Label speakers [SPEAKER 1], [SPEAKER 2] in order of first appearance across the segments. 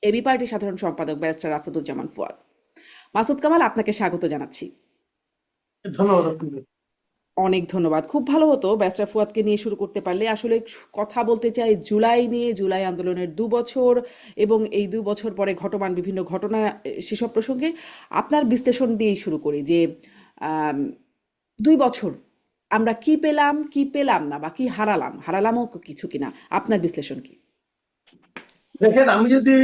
[SPEAKER 1] AB পার্টির সাধারণ সম্পাদক ব্যারিস্টার আসাদুজ্জামান ফুয়াদ। মাসুদ কামাল, আপনাকে স্বাগত জানাচ্ছি।
[SPEAKER 2] ধন্যবাদ আপনাকে।
[SPEAKER 1] অনেক ধন্যবাদ। খুব ভালো হতো ব্যারিস্টার ফুয়াদকে নিয়ে শুরু করতে পারলে। আসলে কথা বলতে চাই জুলাই নিয়ে, জুলাই আন্দোলনের ২ বছর এবং এই ২ বছর পরে ঘটমান বিভিন্ন ঘটনা, সেসব প্রসঙ্গে আপনার বিশ্লেষণ দিয়েই শুরু করি যে আম, ২ বছর আমরা কি পেলাম, কি পেলাম না, বা কি হারালাম, হারালামও কিছু কিনা, আপনার বিশ্লেষণ কি?
[SPEAKER 2] দেখেন, আমি যদি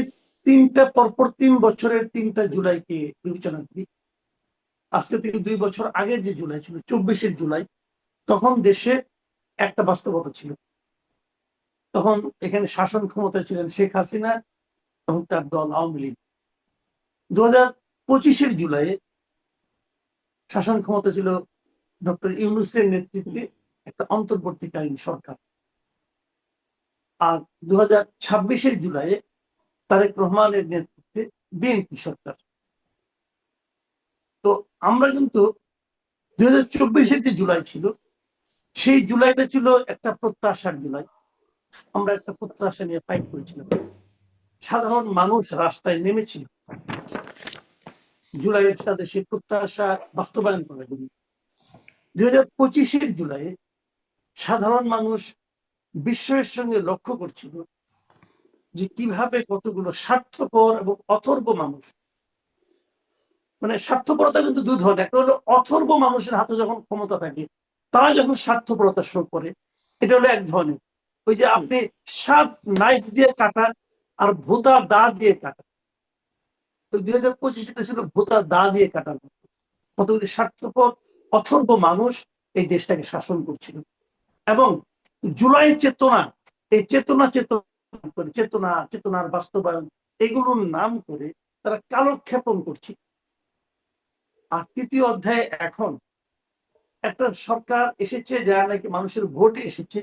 [SPEAKER 2] পরপর 3 বছরের 3টা জুলাইকে বিবেচনা করি, আজকে থেকে 2 বছর আগের যে জুলাই ছিল, 24শে জুলাই, তখন দেশে একটা বাস্তবতা ছিল। তখন এখানে শাসন ক্ষমতায় ছিলেন শেখ হাসিনা এবং তার দল আওয়ামী লীগ। 2025-এর জুলাইয়ে শাসন ক্ষমতা ছিল ডক্টর ইউনূসের নেতৃত্বে একটা অন্তর্বর্তীকালীন সরকার। আর 2026-এর জুলাইয়ে তারেক রহমানের নেতৃত্বে বিএনপি সরকার। তো আমরা কিন্তু 2024-এর যে জুলাই ছিল, সেই জুলাইটা ছিল একটা প্রত্যাশার জুলাই। আমরা একটা প্রত্যাশা নিয়ে ফাইট করেছিলাম, সাধারণ মানুষ রাস্তায় নেমেছিল জুলাইয়ের সাথে সেই প্রত্যাশা বাস্তবায়ন করার জন্য। 2025-এর জুলাইয়ে সাধারণ মানুষ বিস্ময়ের সঙ্গে লক্ষ্য করছিল যে কিভাবে কতগুলো স্বার্থপর এবং অথর্ব মানুষ, মানে স্বার্থপরতা কিন্তু দুই ধরনের, একটা হলো অথর্ব মানুষের হাতে যখন ক্ষমতা থাকে তারা যখন স্বার্থপরতা শো করে, এটা হলো এক ধরনের। ওই যে
[SPEAKER 1] হুম।
[SPEAKER 2] আপনি সাপ নাইফ দিয়ে কাটা আর ভোতা দা দিয়ে কাটা, ওই 2025 ছিল ভোতা দা দিয়ে কাটার মতো। কতগুলি স্বার্থপর অথর্ব মানুষ এই দেশটাকে শাসন করছিল। এবং জুলাই চেতনা, এই চেতনার বাস্তবায়ন, এগুলোর নাম করে তারা কালক্ষেপণ করছে। আর 3য় অধ্যায়ে এখন একটা সরকার এসেছে যারা নাকি মানুষের ভোটে এসেছে,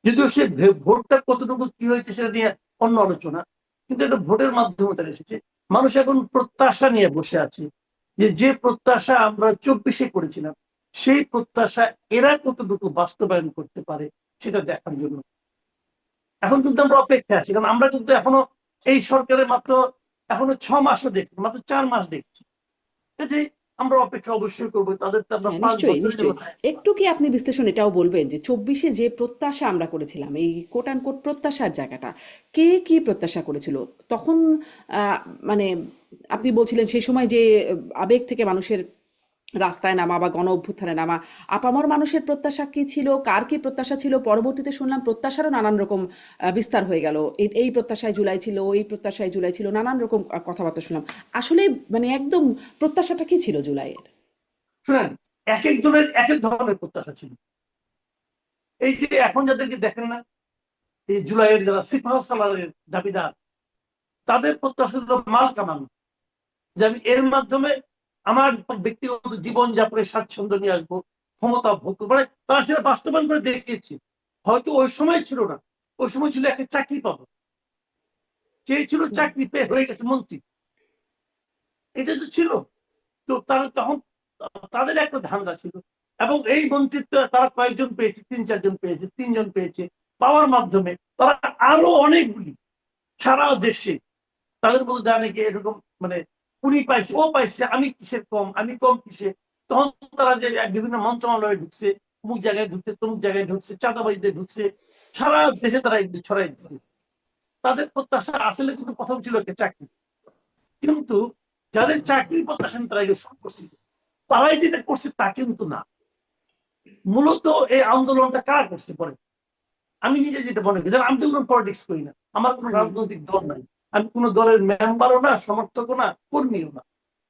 [SPEAKER 2] যদিও সে ভোটটা কতটুকু কি হয়েছে সেটা নিয়ে অন্য আলোচনা, কিন্তু এটা ভোটের মাধ্যমে তারা এসেছে। মানুষ এখন প্রত্যাশা নিয়ে বসে আছে যে যে প্রত্যাশা আমরা 24-এ করেছিলাম, সেই প্রত্যাশা এরা কতটুকু বাস্তবায়ন করতে পারে সেটা দেখার জন্য। এখন কিন্তু আমরা অপেক্ষা আছি, কারণ আমরা কিন্তু এখনো এই সরকারের এখনো 6 মাসও দেখছি, মাত্র 4 মাস দেখছি। যে আমরা অপেক্ষা অবশ্যই করবো, তাদের তো আমরা
[SPEAKER 1] হ্যাঁ,
[SPEAKER 2] পাঁচ
[SPEAKER 1] নিশ্চয়ই,
[SPEAKER 2] বছরের জন্য
[SPEAKER 1] নিশ্চয়ই। একটু কি আপনি বিশ্লেষণ এটাও বলবেন যে ২৪-এ যে প্রত্যাশা আমরা করেছিলাম, এই কোট অ্যান্ড কোট প্রত্যাশার জায়গাটা, কে কি প্রত্যাশা করেছিল? তখন আ মানে আপনি বলছিলেন সেই সময় যে আবেগ থেকে মানুষের রাস্তায় নামা বা গণ অভ্যুত্থানে নামা, আপামর মানুষের প্রত্যাশা কি ছিল, কার কি প্রত্যাশা ছিল? পরবর্তীতে শুনলাম প্রত্যাশারও নানান রকম বিস্তার হয়ে গেল। এই প্রত্যাশায় জুলাই ছিল, এই প্রত্যাশায় জুলাই ছিল, নানান রকম কথাবার্তা শুনলাম। আসলে মানে একদম প্রত্যাশাটা কি ছিল জুলাইয়ের?
[SPEAKER 2] শুনেন, এক একজনের এক এক ধরনের প্রত্যাশা ছিল। এই যে এখন যাদেরকে দেখেন না, এই জুলাইয়ের যারা সিপাহ সালারের দাবিদার, তাদের প্রত্যাশা ছিল মাল কামানো, যে আমি এর মাধ্যমে আমার ব্যক্তিগত জীবন যাপনের স্বাচ্ছন্দ্য নিয়ে আসবো, ক্ষমতা ভোগ করবো। মানে তারা সেটা বাস্তবায়ন করে দেখিয়েছে। হয়তো ওই সময় ছিল না, ওই সময় ছিল একটা চাকরি পাবো, চেয়েছিল
[SPEAKER 1] হুম।
[SPEAKER 2] চাকরি পেয়ে হয়ে গেছে মন্ত্রী, এটা তো ছিল। তো তারা তখন তাদের একটা ধান্দা ছিল। এবং এই মন্ত্রিত্ব তারা কয়েকজন পেয়েছে, 3-4 জন পেয়েছে, 3 জন পেয়েছে। পাওয়ার মাধ্যমে তারা আরো অনেকগুলি সারা দেশে তাদের মধ্যে যা নাকি এরকম, মানে উনি পাইছে, ও পাইছে, আমি কিসের কম, আমি কম কিসে। তখন তারা যে বিভিন্ন মন্ত্রণালয়ে ঢুকছে, অমুক জায়গায় ঢুকছে, তমুক জায়গায় ঢুকছে, চাঁদাবাজিতে ঢুকছে, সারা দেশে তারা এগুলি ছড়াই দিচ্ছে। তাদের প্রত্যাশা আসলে কিন্তু প্রথম ছিল একটা চাকরি। কিন্তু যাদের চাকরির প্রত্যাশা তারা এগুলো সব করছিল, তারাই যেটা করছে তা কিন্তু না। মূলত এই আন্দোলনটা কারা করছে পরে, আমি নিজে যেটা মনে করি, আমি তো কোনো পলিটিক্স করি না, আমার কোনো
[SPEAKER 1] হুম।
[SPEAKER 2] রাজনৈতিক দল নাই, আমি কোনো দলের মেম্বারও না, সমর্থকও না, কর্মীও না।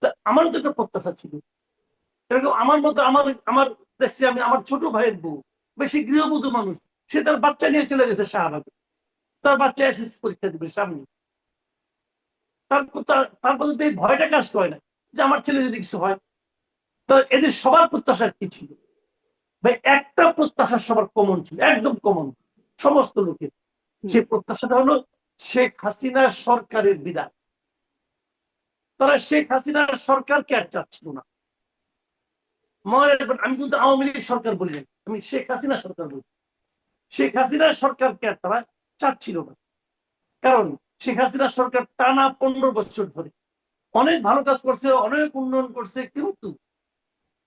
[SPEAKER 2] তা আমারও তো একটা প্রত্যাশা ছিল। এরকম আমার মতো আমার আমার দেখছি, আমি আমার ছোট ভাইয়ের বউ, বেশি গৃহবধূ মানুষ, সে তার বাচ্চা নিয়ে চলে গেছে শাহবাগে, তার বাচ্চা এসএসসি পরীক্ষা দিবে সামনে। তারপর তো এই ভয়টা কাজ করে না যে আমার ছেলে যদি কিছু হয়। তো এদের সবার প্রত্যাশা কি ছিল ভাই? একটা প্রত্যাশা সবার কমন ছিল, একদম কমন, সমস্ত লোকের।
[SPEAKER 1] হুম।
[SPEAKER 2] সে প্রত্যাশাটা হলো শেখ হাসিনা সরকারের বিদায়। তারা শেখ হাসিনার সরকারকে আর চাচ্ছিল না। মনে রাখবেন, আমি কিন্তু আওয়ামী লীগ সরকার বলি না, আমি শেখ হাসিনা সরকার বলি। শেখ হাসিনার সরকারকে আর তারা চাচ্ছিল না। কারণ শেখ হাসিনা সরকার টানা 15 বছর ধরে অনেক ভালো কাজ করছে, অনেক উন্নয়ন করছে, কিন্তু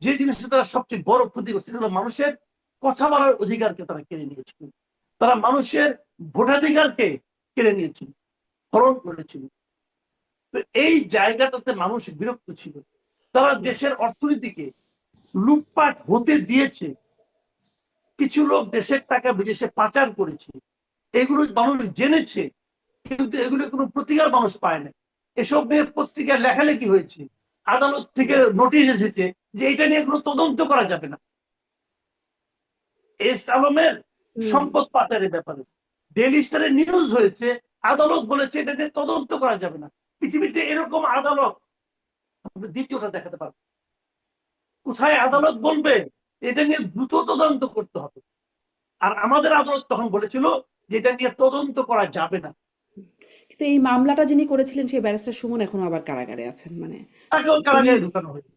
[SPEAKER 2] যে জিনিসটা তারা সবচেয়ে বড় ক্ষতি করছে সেটা হলো মানুষের কথা বলার অধিকারকে তারা কেড়ে নিয়েছিল। তারা মানুষের ভোটাধিকারকে কেড়ে নিয়েছিল, হরণ করেছিল। তো এই জায়গাটাতে মানুষ বিরক্ত ছিল। তারা দেশের অর্থনীতিকে লুটপাট হতে দিয়েছে। কিছু লোক দেশের টাকা বিদেশে পাচার করেছে, এগুলো মানুষ জেনেছে, কিন্তু এগুলো কোনো প্রতিকার মানুষ পায় না। এসব নিয়ে পত্রিকায় লেখালেখি হয়েছে, আদালত থেকে নোটিশ এসেছে যে এটা নিয়ে কোনো তদন্ত করা যাবে না। এস আলমের সম্পদ পাচারের ব্যাপারে ডেইলি স্টারে নিউজ হয়েছে, আদালত বলেছে এটা নিয়ে তদন্ত করা যাবে না। পৃথিবীতে এরকম আদালত দ্বিতীয়টা দেখাতে পারবে? কোথায় আদালত বলবে এটা নিয়ে দ্রুত তদন্ত করতে হবে? আর আমাদের আদালত তখন বলেছিল যে এটা নিয়ে তদন্ত করা যাবে না।
[SPEAKER 1] কিন্তু এই মামলাটা যিনি করেছিলেন সেই ব্যারিস্টার সুমন এখনো আবার কারাগারে আছেন, মানে
[SPEAKER 2] তাকেও
[SPEAKER 1] তিনি
[SPEAKER 2] কারাগারে ঢুকানো হয়েছে।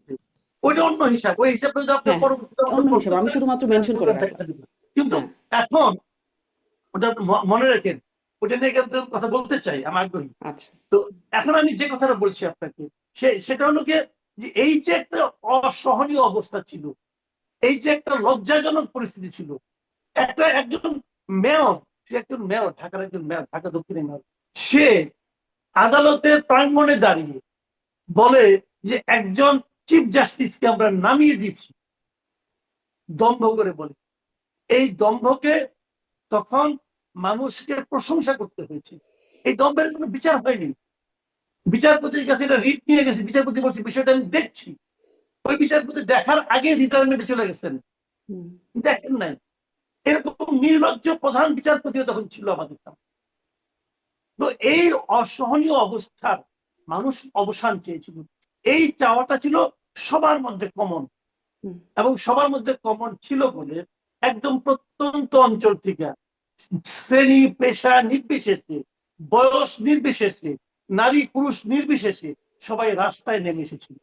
[SPEAKER 2] ওইটা অন্য হিসাব, ওই হিসাবে যদি আপনি
[SPEAKER 1] হ্যাঁ
[SPEAKER 2] পরবর্তীতে
[SPEAKER 1] অন্য
[SPEAKER 2] বলতে
[SPEAKER 1] হিসাব, আমি
[SPEAKER 2] পারেন,
[SPEAKER 1] শুধুমাত্র মেনশন করে
[SPEAKER 2] দেখা
[SPEAKER 1] রাখলাম।
[SPEAKER 2] দিবে। কিন্তু
[SPEAKER 1] হ্যাঁ
[SPEAKER 2] এখন ওটা মনে রাখেন, ওটা নিয়ে কিন্তু কথা বলতে চাই, আমি আগ্রহী।
[SPEAKER 1] আচ্ছা।
[SPEAKER 2] তো এখন আমি যে কথাটা বলছি আপনাকে, সেটা হলো কি, যে এই যে একটা অসহনীয় অবস্থা ছিল, এই যে একটা লজ্জাজনক পরিস্থিতি ছিল, একজন মেয়র, সে একজন মেয়র, ঢাকার একজন মেয়র, ঢাকা দক্ষিণের মেয়র, সে আদালতের প্রাঙ্গণে দাঁড়িয়ে বলে যে একজন চিফ জাস্টিসকে আমরা নামিয়ে দিচ্ছি, দম্ভ করে বলে। এই দম্ভকে তখন মানুষকে প্রশংসা করতে হয়েছে। এই দম্ভের কোনো বিচার হয়নি। বিচারপতির কাছে এটা রিট নিয়ে গেছে, বিচারপতি বলছে বিষয়টা আমি দেখছি। ওই বিচারপতি দেখার আগে রিটায়ারমেন্টে চলে গেছেন, দেখেন নাই। এরকম নির্লজ্জ প্রধান বিচারপতিও তখন ছিল আমাদের। তো এই অসহনীয় অবস্থার মানুষ অবসান চেয়েছিল। এই চাওয়াটা ছিল সবার মধ্যে কমন, এবং সবার মধ্যে কমন ছিল বলে একদম প্রত্যন্ত অঞ্চল থেকে, শ্রেণী পেশা নির্বিশেষে, বয়স নির্বিশেষে, নারী পুরুষ নির্বিশেষে সবাই রাস্তায় নেমে এসেছিল।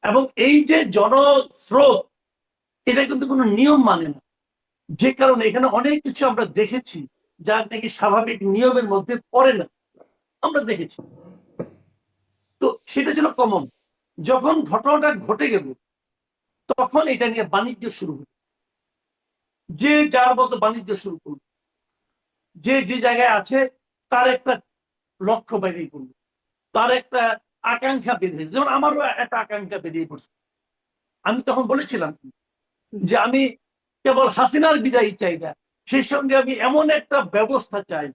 [SPEAKER 2] এবং এই যে জনস্রোত, এটা কিন্তু কোনো নিয়ম মানে না, যে কারণে এখানে অনেক কিছু আমরা দেখেছি যা নাকি স্বাভাবিক নিয়মের মধ্যে পড়ে না, আমরা দেখেছি। তো সেটা ছিল কমন। যখন ঘটনাটা ঘটে গেল, তখন এটা নিয়ে বাণিজ্য শুরু হলো। যে যার মতো বাণিজ্য শুরু করলো, যে যে জায়গায় আছে তার একটা লক্ষ্য বেরিয়ে পড়লো, তার একটা আকাঙ্ক্ষা বেরিয়ে, যেমন আমারও একটা আকাঙ্ক্ষা বেরিয়ে পড়ছে। আমি তখন বলেছিলাম যে আমি কেবল হাসিনার বিদায় চাই না, সেই সঙ্গে আমি এমন একটা ব্যবস্থা চাই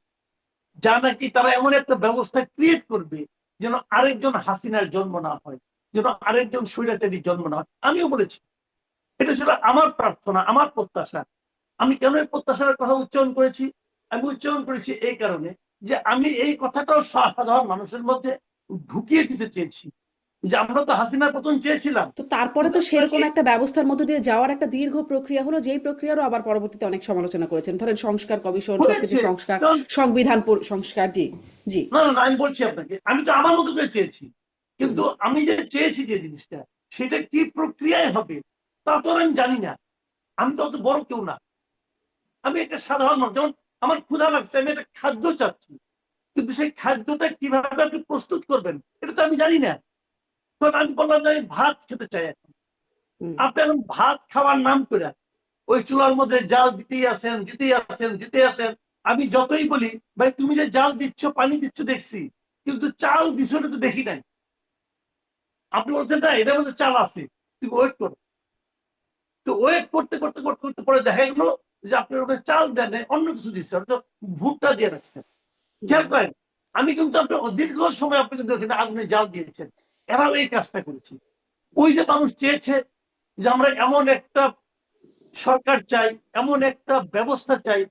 [SPEAKER 2] যা নাকি তারা এমন একটা ব্যবস্থা ক্রিয়েট করবে যেন আরেকজন হাসিনার জন্ম না হয়, যেন আরেকজন স্বৈরাচারী জন্ম না হয়। আমিও বলেছি, এটা ছিল আমার প্রার্থনা, আমার প্রত্যাশা। আমি কেন এই প্রত্যাশার কথা উচ্চারণ করেছি? আমি উচ্চারণ করেছি এই কারণে যে আমি এই কথাটাও সাধারণ মানুষের মধ্যে ঢুকিয়ে দিতে চেয়েছি যে আমরা তো হাসিনার পতন চেয়েছিলাম,
[SPEAKER 1] তো তারপরে
[SPEAKER 2] কিন্তু
[SPEAKER 1] তো
[SPEAKER 2] আমরা
[SPEAKER 1] সেরকম একটা ব্যবস্থার মধ্যে দিয়ে যাওয়ার একটা দীর্ঘ প্রক্রিয়া হলো, যেই প্রক্রিয়ারও আবার পরবর্তীতে অনেক সমালোচনা করেছেন, ধরেন সংস্কার কমিশন, সবকিছু
[SPEAKER 2] হয়েছে।
[SPEAKER 1] সংস্কার,
[SPEAKER 2] কারণ
[SPEAKER 1] সংবিধান সংস্কার। জি জি।
[SPEAKER 2] না না, আমি বলছি আপনাকে, আমি তো আমার মতো করে চেয়েছি, কিন্তু আমি যে চেয়েছি যে জিনিসটা, সেটা কি প্রক্রিয়ায় হবে তা তো আমি জানি না। আমি তো অত বড় কেউ না, আমি একটা সাধারণ মানুষ। যেমন আমার ক্ষুধা লাগছে, আমি একটা খাদ্য চাচ্ছি, কিন্তু সেই খাদ্যটা কিভাবে আপনি প্রস্তুত করবেন এটা তো আমি জানি না। তখন আমি বললাম যে আমি ভাত খেতে চাই। এখন আপনি এখন ভাত খাওয়ার নাম করে ওই চুলার মধ্যে জাল দিতেই আছেন, দিতেই আছেন, দিতেই আছেন। আমি যতই বলি ভাই তুমি যে জাল দিচ্ছ, পানি দিচ্ছ দেখছি, কিন্তু চাল দিচ্ছ তো দেখি নাই। আপনি বলছেন না এটার মধ্যে চাল আছে, তুমি ওয়েট করো। তো ওয়েট করতে করতে করতে করতে পরে দেখা গেলো যে আপনি ওটা চাল দেন, অন্য কিছু দিচ্ছে, অর্থাৎ ভুট্টা দিয়ে রাখছেন। খেয়াল করেন, আমি কিন্তু আপনি দীর্ঘ সময় আপনি কিন্তু এখানে আগুনে জাল দিয়েছেন। এরাও এই কাজটা করেছে। ওই যে মানুষ চেয়েছে যে আমরা এমন একটা সরকার চাই, এমন একটা ব্যবস্থা চাই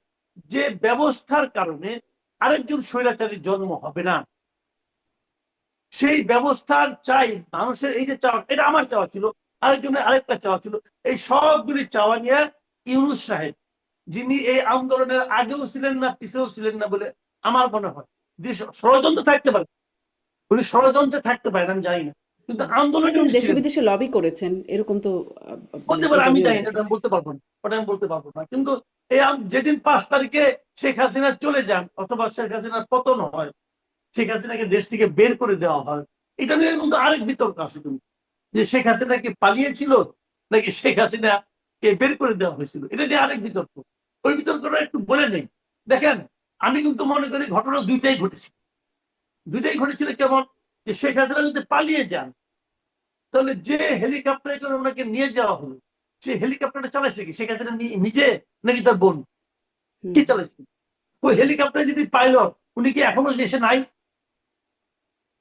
[SPEAKER 2] যে ব্যবস্থার কারণে আরেকজন স্বৈরাচারীর জন্ম হবে না। সেই ব্যবস্থার চাই মানুষের, এই যে চাওয়া, এটা আমার চাওয়া ছিল, আরেকজনের আরেকটা চাওয়া ছিল। এই সবগুলি চাওয়া নিয়ে ইউনূস সাহেব, যিনি এই আন্দোলনের আগেও ছিলেন না পিছেও ছিলেন না বলে আমার মনে হয়, যে ষড়যন্ত্র থাকতে পারে, উনি ষড়যন্ত্রে থাকতে পারেন আমি জানি না, কিন্তু আন্দোলনে
[SPEAKER 1] তিনি
[SPEAKER 2] উনি
[SPEAKER 1] দেশে
[SPEAKER 2] ছিলেন।
[SPEAKER 1] বিদেশে লবি করেছেন, এরকম তো মানে
[SPEAKER 2] বলতে পারে, আমি
[SPEAKER 1] ইন্টারভিউ
[SPEAKER 2] জানি না, আমি
[SPEAKER 1] দেখেছি।
[SPEAKER 2] বলতে পারবো না, ওটা আমি বলতে পারবো না। কিন্তু যেদিন 5 তারিখে শেখ হাসিনা চলে যান অথবা শেখ হাসিনার পতন হয়, শেখ হাসিনাকে দেশ থেকে বের করে দেওয়া হয়, এটা নিয়ে কিন্তু আরেক বিতর্ক আছে কিন্তু, যে শেখ হাসিনা কি পালিয়েছিল নাকি শেখ হাসিনা কে বের করে দেওয়া হয়েছিল, এটা নিয়ে আরেক বিতর্ক। ওই বিতর্কটা একটু বলে নেই। দেখেন, আমি কিন্তু মনে করি ঘটনা দুইটাই ঘটেছিল। কেমন? যে শেখ হাসিনা যদি পালিয়ে যান, তাহলে যে হেলিকপ্টারে করে ওনাকে নিয়ে যাওয়া হলো, সেই হেলিকপ্টারটা চালাইছে কি শেখ হাসিনা নিজে নাকি তার বোন? কি চালাইছে? ওই হেলিকপ্টারে যদি পাইলট উনি কি এখনো দেশে নাই?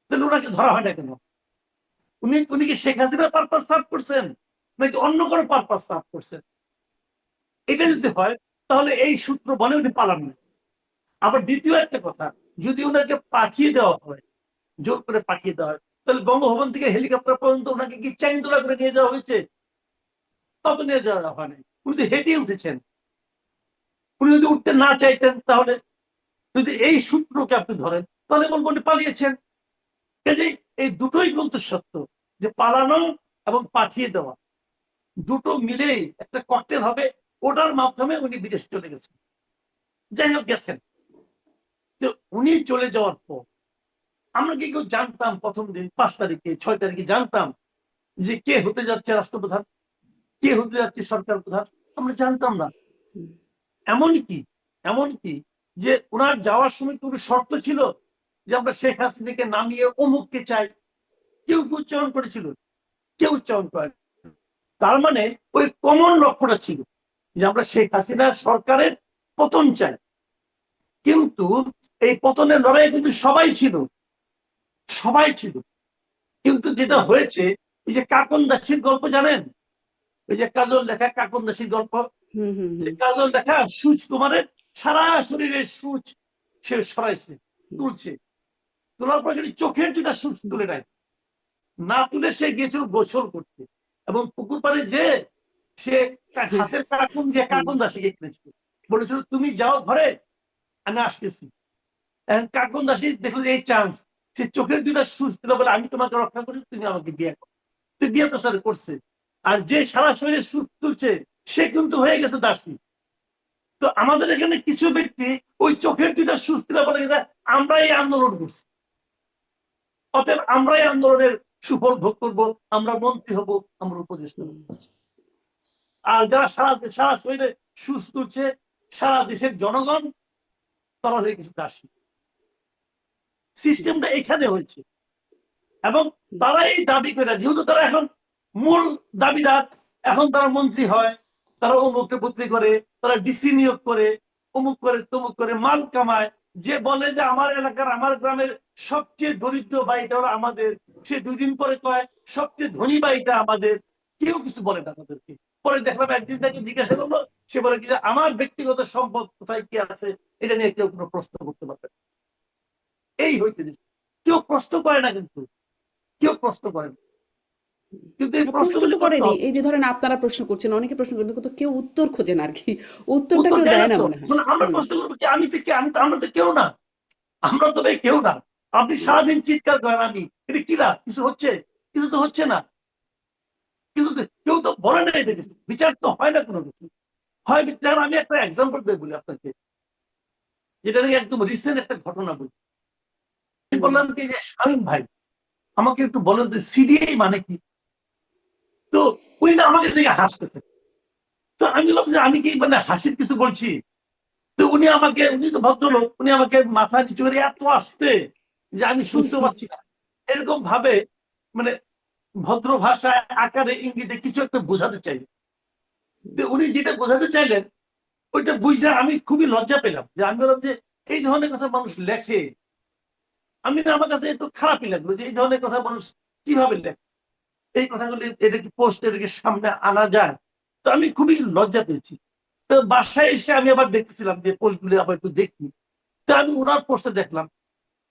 [SPEAKER 2] তাহলে ওনাকে ধরা হয় না কেন? উনি কি শেখ হাসিনার পারপাস সার্ভ করছেন নাকি অন্য কোনো পারপাস সার্ভ করছেন? এটা যদি হয় তাহলে এই সূত্র বলে উনি পালান না। আবার দ্বিতীয় একটা কথা, যদি ওনাকে পাঠিয়ে দেওয়া হয়, জোর করে পাঠিয়ে দেওয়া হয়, তাহলে বঙ্গভবন থেকে হেলিকপ্টার পর্যন্ত ওনাকে কি চ্যাংদোলা করে নিয়ে যাওয়া হয়েছে? তত নিয়ে যাওয়া হয় নাই। উনি তো হেঁটে উঠেছেন। উনি যদি উঠতে না চাইতেন, তাহলে যদি এই সূত্রকে আপনি ধরেন, তাহলে বলবো উনি পালিয়েছেন। কাজেই এই দুটোই কিন্তু সত্য, যে পালানো এবং পাঠিয়ে দেওয়া দুটো মিলেই একটা ককটেল হবে, ওটার মাধ্যমে উনি বিদেশে চলে গেছেন। যাই হোক, গেছেন। তো উনি চলে যাওয়ার পর আমরা কি কেউ জানতাম প্রথম দিন 5 তারিখে 6 তারিখে জানতাম যে কে হতে যাচ্ছে রাষ্ট্রপ্রধান, কে হতে যাচ্ছে সরকার প্রধান? আমরা জানতাম না। এমনকি এমনকি যে ওনার যাওয়ার সময় কোনো শর্ত ছিল যে আমরা শেখ হাসিনাকে নামিয়ে অমুককে চাই, কেউ কি উচ্চারণ করেছিল? কেউ উচ্চারণ করে। তার মানে ওই কমন লক্ষ্যটা ছিল যে আমরা শেখ হাসিনা সরকারের পতন চাই। কিন্তু এই পতনের লড়াইয়ে কিন্তু সবাই ছিল। কিন্তু যেটা হয়েছে, এই যে কাকন দাসীর গল্প জানেন? ওই যে কাজল লেখা কাকন দাসীর গল্প, কাজল লেখা সূচ কুমারের সারা শরীরের সূচ সে সরাইছে, তুলছে। তোলার পর কিন্তু চোখের দুটা সূচ তুলে নেয়, না তুলে সে গিয়েছিল গোসল করতে, এবং পুকুর পাড়ে যে সে হাতের কাকুন দিয়ে কাকুন দাসীকে কিনেছিল, বলেছিল তুমি যাও ঘরে, আমি আসতেছি। কাকুন দাসী দেখলো এই চান্স, সে চোখের দুটা সূচ তুলে বলে আমি তোমাকে রক্ষা করি, তুমি আমাকে বিয়ে করো। তুই বিয়ে তো সাথে করছে। আর যে সারা শরীরে সূচ তুলছে সে কিন্তু হয়ে গেছে দাসী। তো আমাদের এখানে কিছু ব্যক্তি ওই চোখের দুটা সূচ তুলে বলে আমরা এই আন্দোলন করছি, অতএব আমরাই আন্দোলনের সুফল ভোগ করবো, আমরা মন্ত্রী হব, আমরা উপদেষ্টা হব। আর যারা সারা শরীরে সুস্থ তুলছে, সারা দেশের জনগণ, তারা হয়ে গেছে দাসী। সিস্টেমটা এখানে হয়েছে। এবং তারা এই দাবি করে, যেহেতু তারা এখন মূল দাবিদার, এখন তারা মন্ত্রী হয়, তারা অমুককে বদলি করে, তারা ডিসি নিয়োগ করে, অমুক করে তমুক করে মাল কামায়। যে বলে যে আমার এলাকার আমার গ্রামের সবচেয়ে দরিদ্র বাড়িটা হলো আমাদের, সে 2 দিন পরে কয় সবচেয়ে ধনী বাড়িটা আমাদের। কেউ কিছু বলে না তাদেরকে। পরে দেখলাম একদিন তাকে জিজ্ঞাসা করলো, সে বলে কি আমার ব্যক্তিগত সম্পদ কোথায় কি আছে এটা নিয়ে কেউ কোনো প্রশ্ন করতে পারবে। এই হয়েছে, কেউ প্রশ্ন করে না, কিন্তু কেউ প্রশ্ন করে না। কিন্তু এই
[SPEAKER 1] প্রশ্ন
[SPEAKER 2] প্রশ্নগুলি
[SPEAKER 1] তো
[SPEAKER 2] করতে
[SPEAKER 1] করেনি,
[SPEAKER 2] হবে।
[SPEAKER 1] এই যে ধরেন আপনারা প্রশ্ন করছেন, অনেকে প্রশ্ন করেন, কিন্তু কেউ উত্তর খোঁজে না আর কি, উত্তরটা
[SPEAKER 2] উত্তর
[SPEAKER 1] কেউ
[SPEAKER 2] দেয় না
[SPEAKER 1] দেয় না
[SPEAKER 2] তো।
[SPEAKER 1] মনে হয়।
[SPEAKER 2] মানে আমরা প্রশ্ন করবো কি? আমি তো কি? আমরা তো কেউ না। আমরা তো ভাই কেউ না। আপনি সারাদিন চিৎকার করেন, আমি এটা কি না কিছু হচ্ছে? কিছু তো হচ্ছে না। কিছু তো কেউ তো বলে না, এটা কিছু বিচার তো হয় না কোনো কিছু। হয় বিচার। আমি একটা এক্সাম্পল দিয়ে বলি আপনাকে, যেটা নিয়ে একদম রিসেন্ট একটা ঘটনা বলি। আমি বললাম কি যে শামীম ভাই, আমাকে একটু বলেন যে সিডিআই মানে কি? তো উনি না আমাকে দেখে হাসতেছে। তো আমি বললাম যে আমি কি মানে হাসির কিছু বলছি? তো উনি তো ভদ্রলোক, উনি আমাকে মাথা নিচু করে এত আসতে যে আমি শুনতে পাচ্ছি না, এরকম ভাবে, মানে ভদ্র ভাষায় আকারে ইঙ্গিতে কিছু একটা বোঝাতে চাইলেন। তো উনি যেটা বোঝাতে চাইলেন ওইটা বুঝে আমি খুবই লজ্জা পেলাম। যে আমি বললাম যে এই ধরনের কথা মানুষ লেখে। আমার কাছে একটু খারাপই লাগলো যে এই ধরনের কথা মানুষ কিভাবে লেখে, এই কথাগুলি এটা কি পোস্ট, এটাকে সামনে আনা যায়? তো আমি খুবই লজ্জা পেয়েছি। তো বাসায় এসে আমি আবার দেখতেছিলাম যে পোস্টগুলি আবার একটু দেখি। তো আমি ওনার পোস্টে দেখলাম।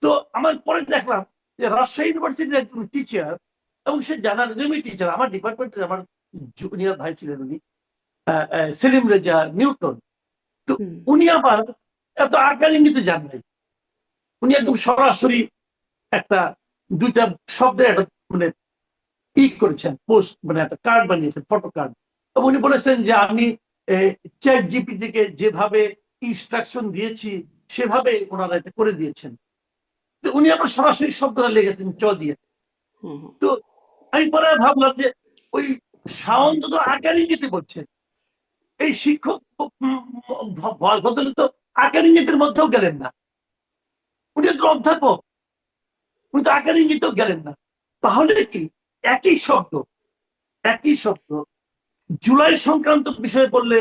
[SPEAKER 2] তো আমার পরে দেখলাম যে রাজশাহী ইউনিভার্সিটির একজন টিচার, এবং সে জার্নালিজমই টিচার, আমার ডিপার্টমেন্টের আমার জুনিয়র ভাই ছিলেন উনি, সেলিম রেজা নিউটন। তো উনি আবার এত আকার ইঙ্গিতে যান নাই। উনি একদম সরাসরি একটা দুইটা শব্দের একটা মানে করেছেন, পোস্ট মানে একটা কার্ড বানিয়েছেন, ফটো কার্ড। এবং উনি বলেছেন যে আমি চ্যাট জিপিটি কে যেভাবে ইনস্ট্রাকশন দিয়েছি সেভাবে ওনারা এটা করে দিয়েছেন। তো উনি আবার সরাসরি শব্দটা লেগেছেন চ দিয়ে।
[SPEAKER 1] হুম হুম
[SPEAKER 2] তো আমি পরে ভাবলাম যে ওই সায়ন্ত তো আকার ইঙ্গিতে বলছেন, এই শিক্ষক ভদ্রলোক তো আকার ইঙ্গিতের মধ্যেও গেলেন না, উনি তো অধ্যাপক, উনি তো আকার ইঙ্গিতেও গেলেন না। তাহলে কি একই শব্দ, একই শব্দ জুলাই সংক্রান্ত বিষয়ে বললে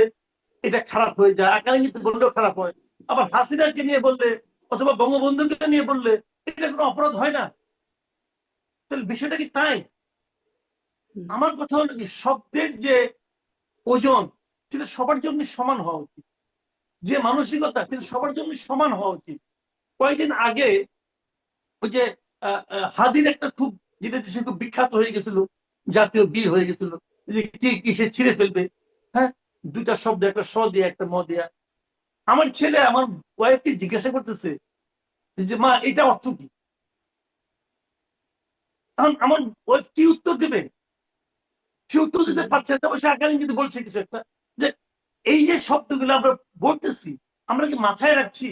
[SPEAKER 2] এটা খারাপ হয়ে যায়, আকার ইঙ্গিতে বললেও খারাপ হয়, আবার হাসিনাকে নিয়ে বললে অথবা বঙ্গবন্ধুকে নিয়ে বললে এটা কোনো অপরাধ হয় না। তাহলে বিষয়টা কি তাই?
[SPEAKER 1] হুম
[SPEAKER 2] আমার কথা হলো কি, শব্দের যে ওজন সেটা সবার জন্য সমান হওয়া উচিত, যে মানসিকতা সেটা সবার জন্য সমান হওয়া উচিত। কয়েকদিন আগে ওই যে হাদির একটা খুব, যেটা সে খুব বিখ্যাত হয়ে গেছিল, জাতীয় বীর হয়ে গেছিল, যে কি কিসে ছিঁড়ে ফেলবে, হ্যাঁ, দুইটা শব্দ, একটা স দিয়ে একটা ম দিয়া। আমার ছেলে আমার ওয়াইফকে জিজ্ঞাসা করতেছে যে মা এটা অর্থ কি? এখন আমার ওয়াইফ কি উত্তর দেবে? সে উত্তর দিতে
[SPEAKER 1] হুম
[SPEAKER 2] পারছে না, তবে সে আকারে কিন্তু বলছে কিছু একটা, যে এই যে শব্দগুলো আমরা বলতেছি, আমরা কি মাথায় রাখছি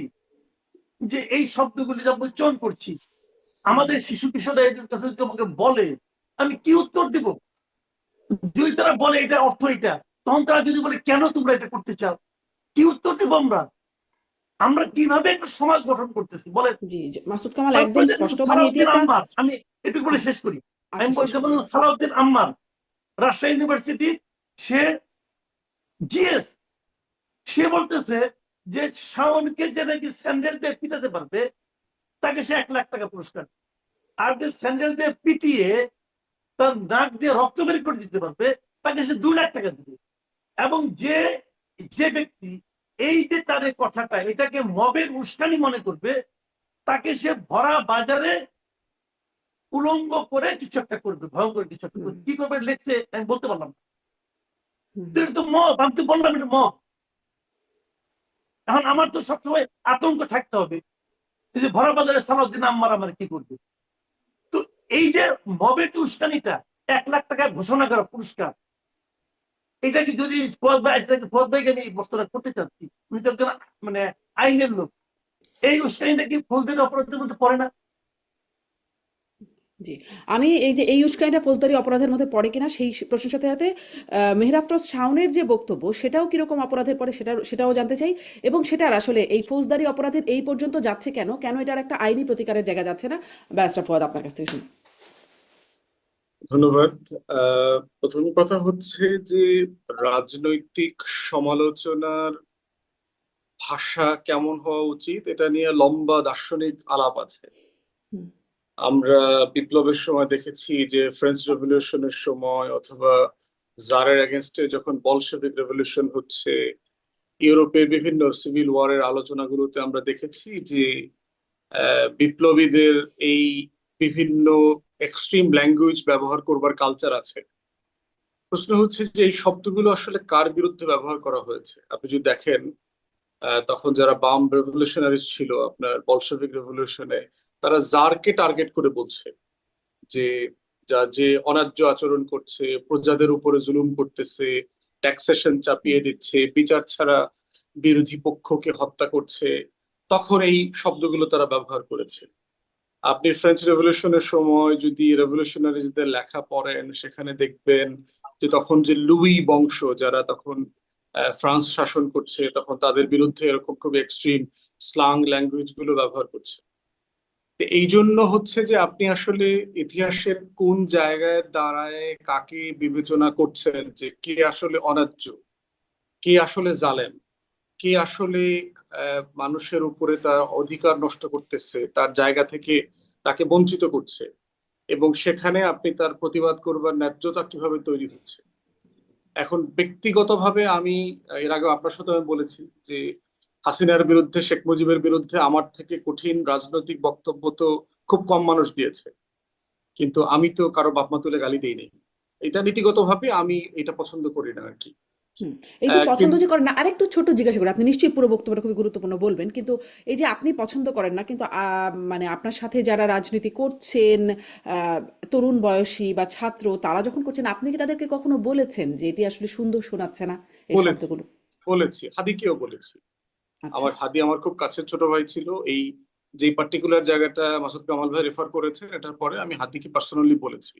[SPEAKER 2] যে এই শব্দগুলি যা উচ্চারণ করছি,
[SPEAKER 1] হুম
[SPEAKER 2] আমাদের শিশু কিশোররা এদের কাছে যদি আমাকে বলে, আমি কি উত্তর দিব? যদি তারা বলে এটা অর্থ এটা, তখন তারা যদি বলে কেন তোমরা এটা করতে চাও, কি উত্তর দিব আমরা? আমরা কিভাবে একটা সমাজ গঠন করতেছি বলেন?
[SPEAKER 1] জি জি, মাসুদ কামাল একদম
[SPEAKER 2] তারপরে দেখেন
[SPEAKER 1] স্পষ্ট, মানে এটি
[SPEAKER 2] সালাউদ্দিন
[SPEAKER 1] একটা।
[SPEAKER 2] আম্মার, আমি একটু বলে
[SPEAKER 1] হ্যাঁ,
[SPEAKER 2] শেষ করি। আমি
[SPEAKER 1] আচ্ছা শেষ
[SPEAKER 2] বলতে
[SPEAKER 1] করুন।
[SPEAKER 2] বললাম সালাউদ্দিন আম্মার রাজশাহী ইউনিভার্সিটি, সে জিএস, সে বলতেছে যে শাওনকে যে নাকি স্যান্ডেল দিয়ে পিটাতে পারবে তাকে সে 1 লাখ টাকা পুরস্কার, আর যে স্যান্ডেল দিয়ে পিটিয়ে তার নাক দিয়ে রক্ত বের করে দিতে পারবে তাকে সে 2 লাখ টাকা দিবে। এবং যে যে ব্যক্তি এই যে তার কথাটা এটাকে মবের উস্কানি মনে করবে, তাকে সে ভরা বাজারে উলঙ্গ করে কিছু একটা করবে, ভয়ঙ্কর কিছু একটা
[SPEAKER 1] হুম
[SPEAKER 2] করবে। কি করবে লেখছে আমি বলতে পারলাম না।
[SPEAKER 1] হুম
[SPEAKER 2] তো এটা তো মব, আমি তো বললাম এটা মব। এখন আমার তো সবসময় আতঙ্ক থাকতে হবে যে ভরা বাজারে সালাউদ্দিন আম্মার আমার কি করবে। তো এই যে মবের যে উস্কানিটা, 1 লাখ টাকা ঘোষণা করা পুরস্কার, এটা কি যদি ফোয়াদ ভাইকে আমি এই বস্তুটা করতে চাচ্ছি, উনি তো একজন মানে আইনের লোক, এই উস্কানিটা কি ফৌজদারি অপরাধের মধ্যে পড়ে না?
[SPEAKER 1] জি, আমি এই যে এই উস্কানিটা ফৌজদারি অপরাধের মধ্যে পড়ে কিনা সেই প্রশ্নের সাথে সাথে মেহরাফরোজ শাওনের যে বক্তব্য সেটাও কিরকম অপরাধের পড়ে সেটাও জানতে চাই, এবং সেটার আসলে এই ফৌজদারি অপরাধের এই পর্যন্ত যাচ্ছে কেন, কেন এটার একটা আইনি প্রতিকারের জায়গা যাচ্ছে না। ব্যারিস্টার ফুয়াদ, আপনার কাছ থেকে শুনি।
[SPEAKER 3] ধন্যবাদ। প্রথম কথা হচ্ছে যে রাজনৈতিক সমালোচনার ভাষা কেমন হওয়া উচিত এটা নিয়ে লম্বা দার্শনিক আলাপ আছে।
[SPEAKER 1] হুম
[SPEAKER 3] আমরা বিপ্লবের সময় দেখেছি যে ফ্রেঞ্চ রেভলিউশনের সময় অথবা জারের এগেনস্টে যখন বলশেভিক রেভলিউশন হচ্ছে, ইউরোপে বিভিন্ন সিভিল ওয়ারের আলোচনাগুলোতে আমরা দেখেছি যে বিপ্লবীদের এই বিভিন্ন এক্সট্রিম ল্যাঙ্গুয়েজ ব্যবহার করবার কালচার আছে। প্রশ্ন হচ্ছে যে এই শব্দগুলো আসলে কার বিরুদ্ধে ব্যবহার করা হয়েছে। আপনি যদি দেখেন তখন যারা বাম রেভলিউশনারিজ ছিল আপনার বলশেভিক রেভলিউশনে, তারা জারকে টার্গেট করে বলছে যে যে অন্যায্য আচরণ করছে, প্রজাদের উপরে জুলুম করতেছে, ট্যাক্সেশন চাপিয়ে দিচ্ছে, বিচার ছাড়া বিরোধী পক্ষকে হত্যা করছে, তখন এই শব্দগুলো তারা ব্যবহার করেছে। আপনি ফ্রেঞ্চ রেভলিউশনের সময় যদি রেভলিউশনারিজদের লেখা পড়েন, সেখানে দেখবেন যে তখন যে লুই বংশ যারা তখন ফ্রান্স শাসন করছে, তখন তাদের বিরুদ্ধে এরকম খুব এক্সট্রিম স্লাং ল্যাঙ্গুয়েজ গুলো ব্যবহার করছে। তো এই জন্য হচ্ছে যে আপনি আসলে ইতিহাসের কোন জায়গায় দাঁড়ায় কাকে বিবেচনা করছেন যে কে আসলে অন্যায্য, কে আসলে জালেম, কে আসলে মানুষের উপরে তার অধিকার নষ্ট করতেছে, তার জায়গা থেকে তাকে বঞ্চিত করছে, এবং সেখানে আপনি তার প্রতিবাদ করবার ন্যায্যতা কিভাবে তৈরি হচ্ছে। এখন ব্যক্তিগতভাবে আমি এর আগে আপনার সাথে আমি বলেছি যে হাসিনার বিরুদ্ধে, শেখ মুজিবের বিরুদ্ধে আমার থেকে কঠিন রাজনৈতিক বক্তব্য তো খুব কম মানুষ দিয়েছে, কিন্তু আমি তো কারো বাপমা তুলে গালি দিই নাই। এটা নীতিগতভাবে আমি এটা পছন্দ করি না আর কি।
[SPEAKER 1] হুম, এই যে পছন্দ
[SPEAKER 3] কিন্তু
[SPEAKER 1] যে করেন না, আরেকটু ছোট জিজ্ঞাসা করি, আপনি নিশ্চয়ই পুরো বক্তব্যটা খুবই গুরুত্বপূর্ণ বলবেন, কিন্তু এই যে আপনি পছন্দ করেন না, কিন্তু মানে আপনার সাথে যারা রাজনীতি করছেন, তরুণ বয়সী বা ছাত্র, তারা যখন করছেন, আপনি কি তাদেরকে কখনো বলেছেন যে এটি আসলে সুন্দর শোনাচ্ছে না এই
[SPEAKER 3] বলেছি,
[SPEAKER 1] শব্দগুলো?
[SPEAKER 3] বলেছি, হাদিকেও বলেছি।
[SPEAKER 1] আচ্ছা।
[SPEAKER 3] হাদি আমার খুব কাছের ছোট ভাই ছিল। এই যে পার্টিকুলার জায়গাটা মাসুদ কামাল ভাই রেফার করেছেন, এটার পরে আমি হাদিকে পার্সোনালি বলেছি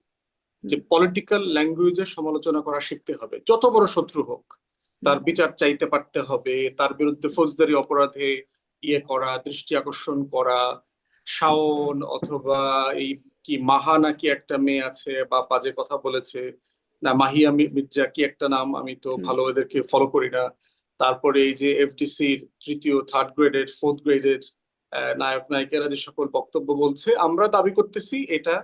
[SPEAKER 3] যে পলিটিক্যাল ল্যাঙ্গুয়েজের সমালোচনা করা শিখতে হবে, যত বড় শত্রু হোক তার বিচার চাইতে পারতে হবে, তার বিরুদ্ধে ফৌজদারি অপরাধে করা, দৃষ্টি আকর্ষণ করা। শাওন অথবা এই কি মাহা নাকি একটা মেয়ে আছে বা বাজে কথা বলেছে না, মাহিয়া মির্জা কি একটা নাম, আমি তো ভালো এদেরকে ফলো করি না। তারপরে এই যে এফডিসির তৃতীয়, থার্ড গ্রেডের, ফোর্থ গ্রেডের নায়ক নায়িকারা যে সকল বক্তব্য বলছে, আমরা দাবি করতেছি এটা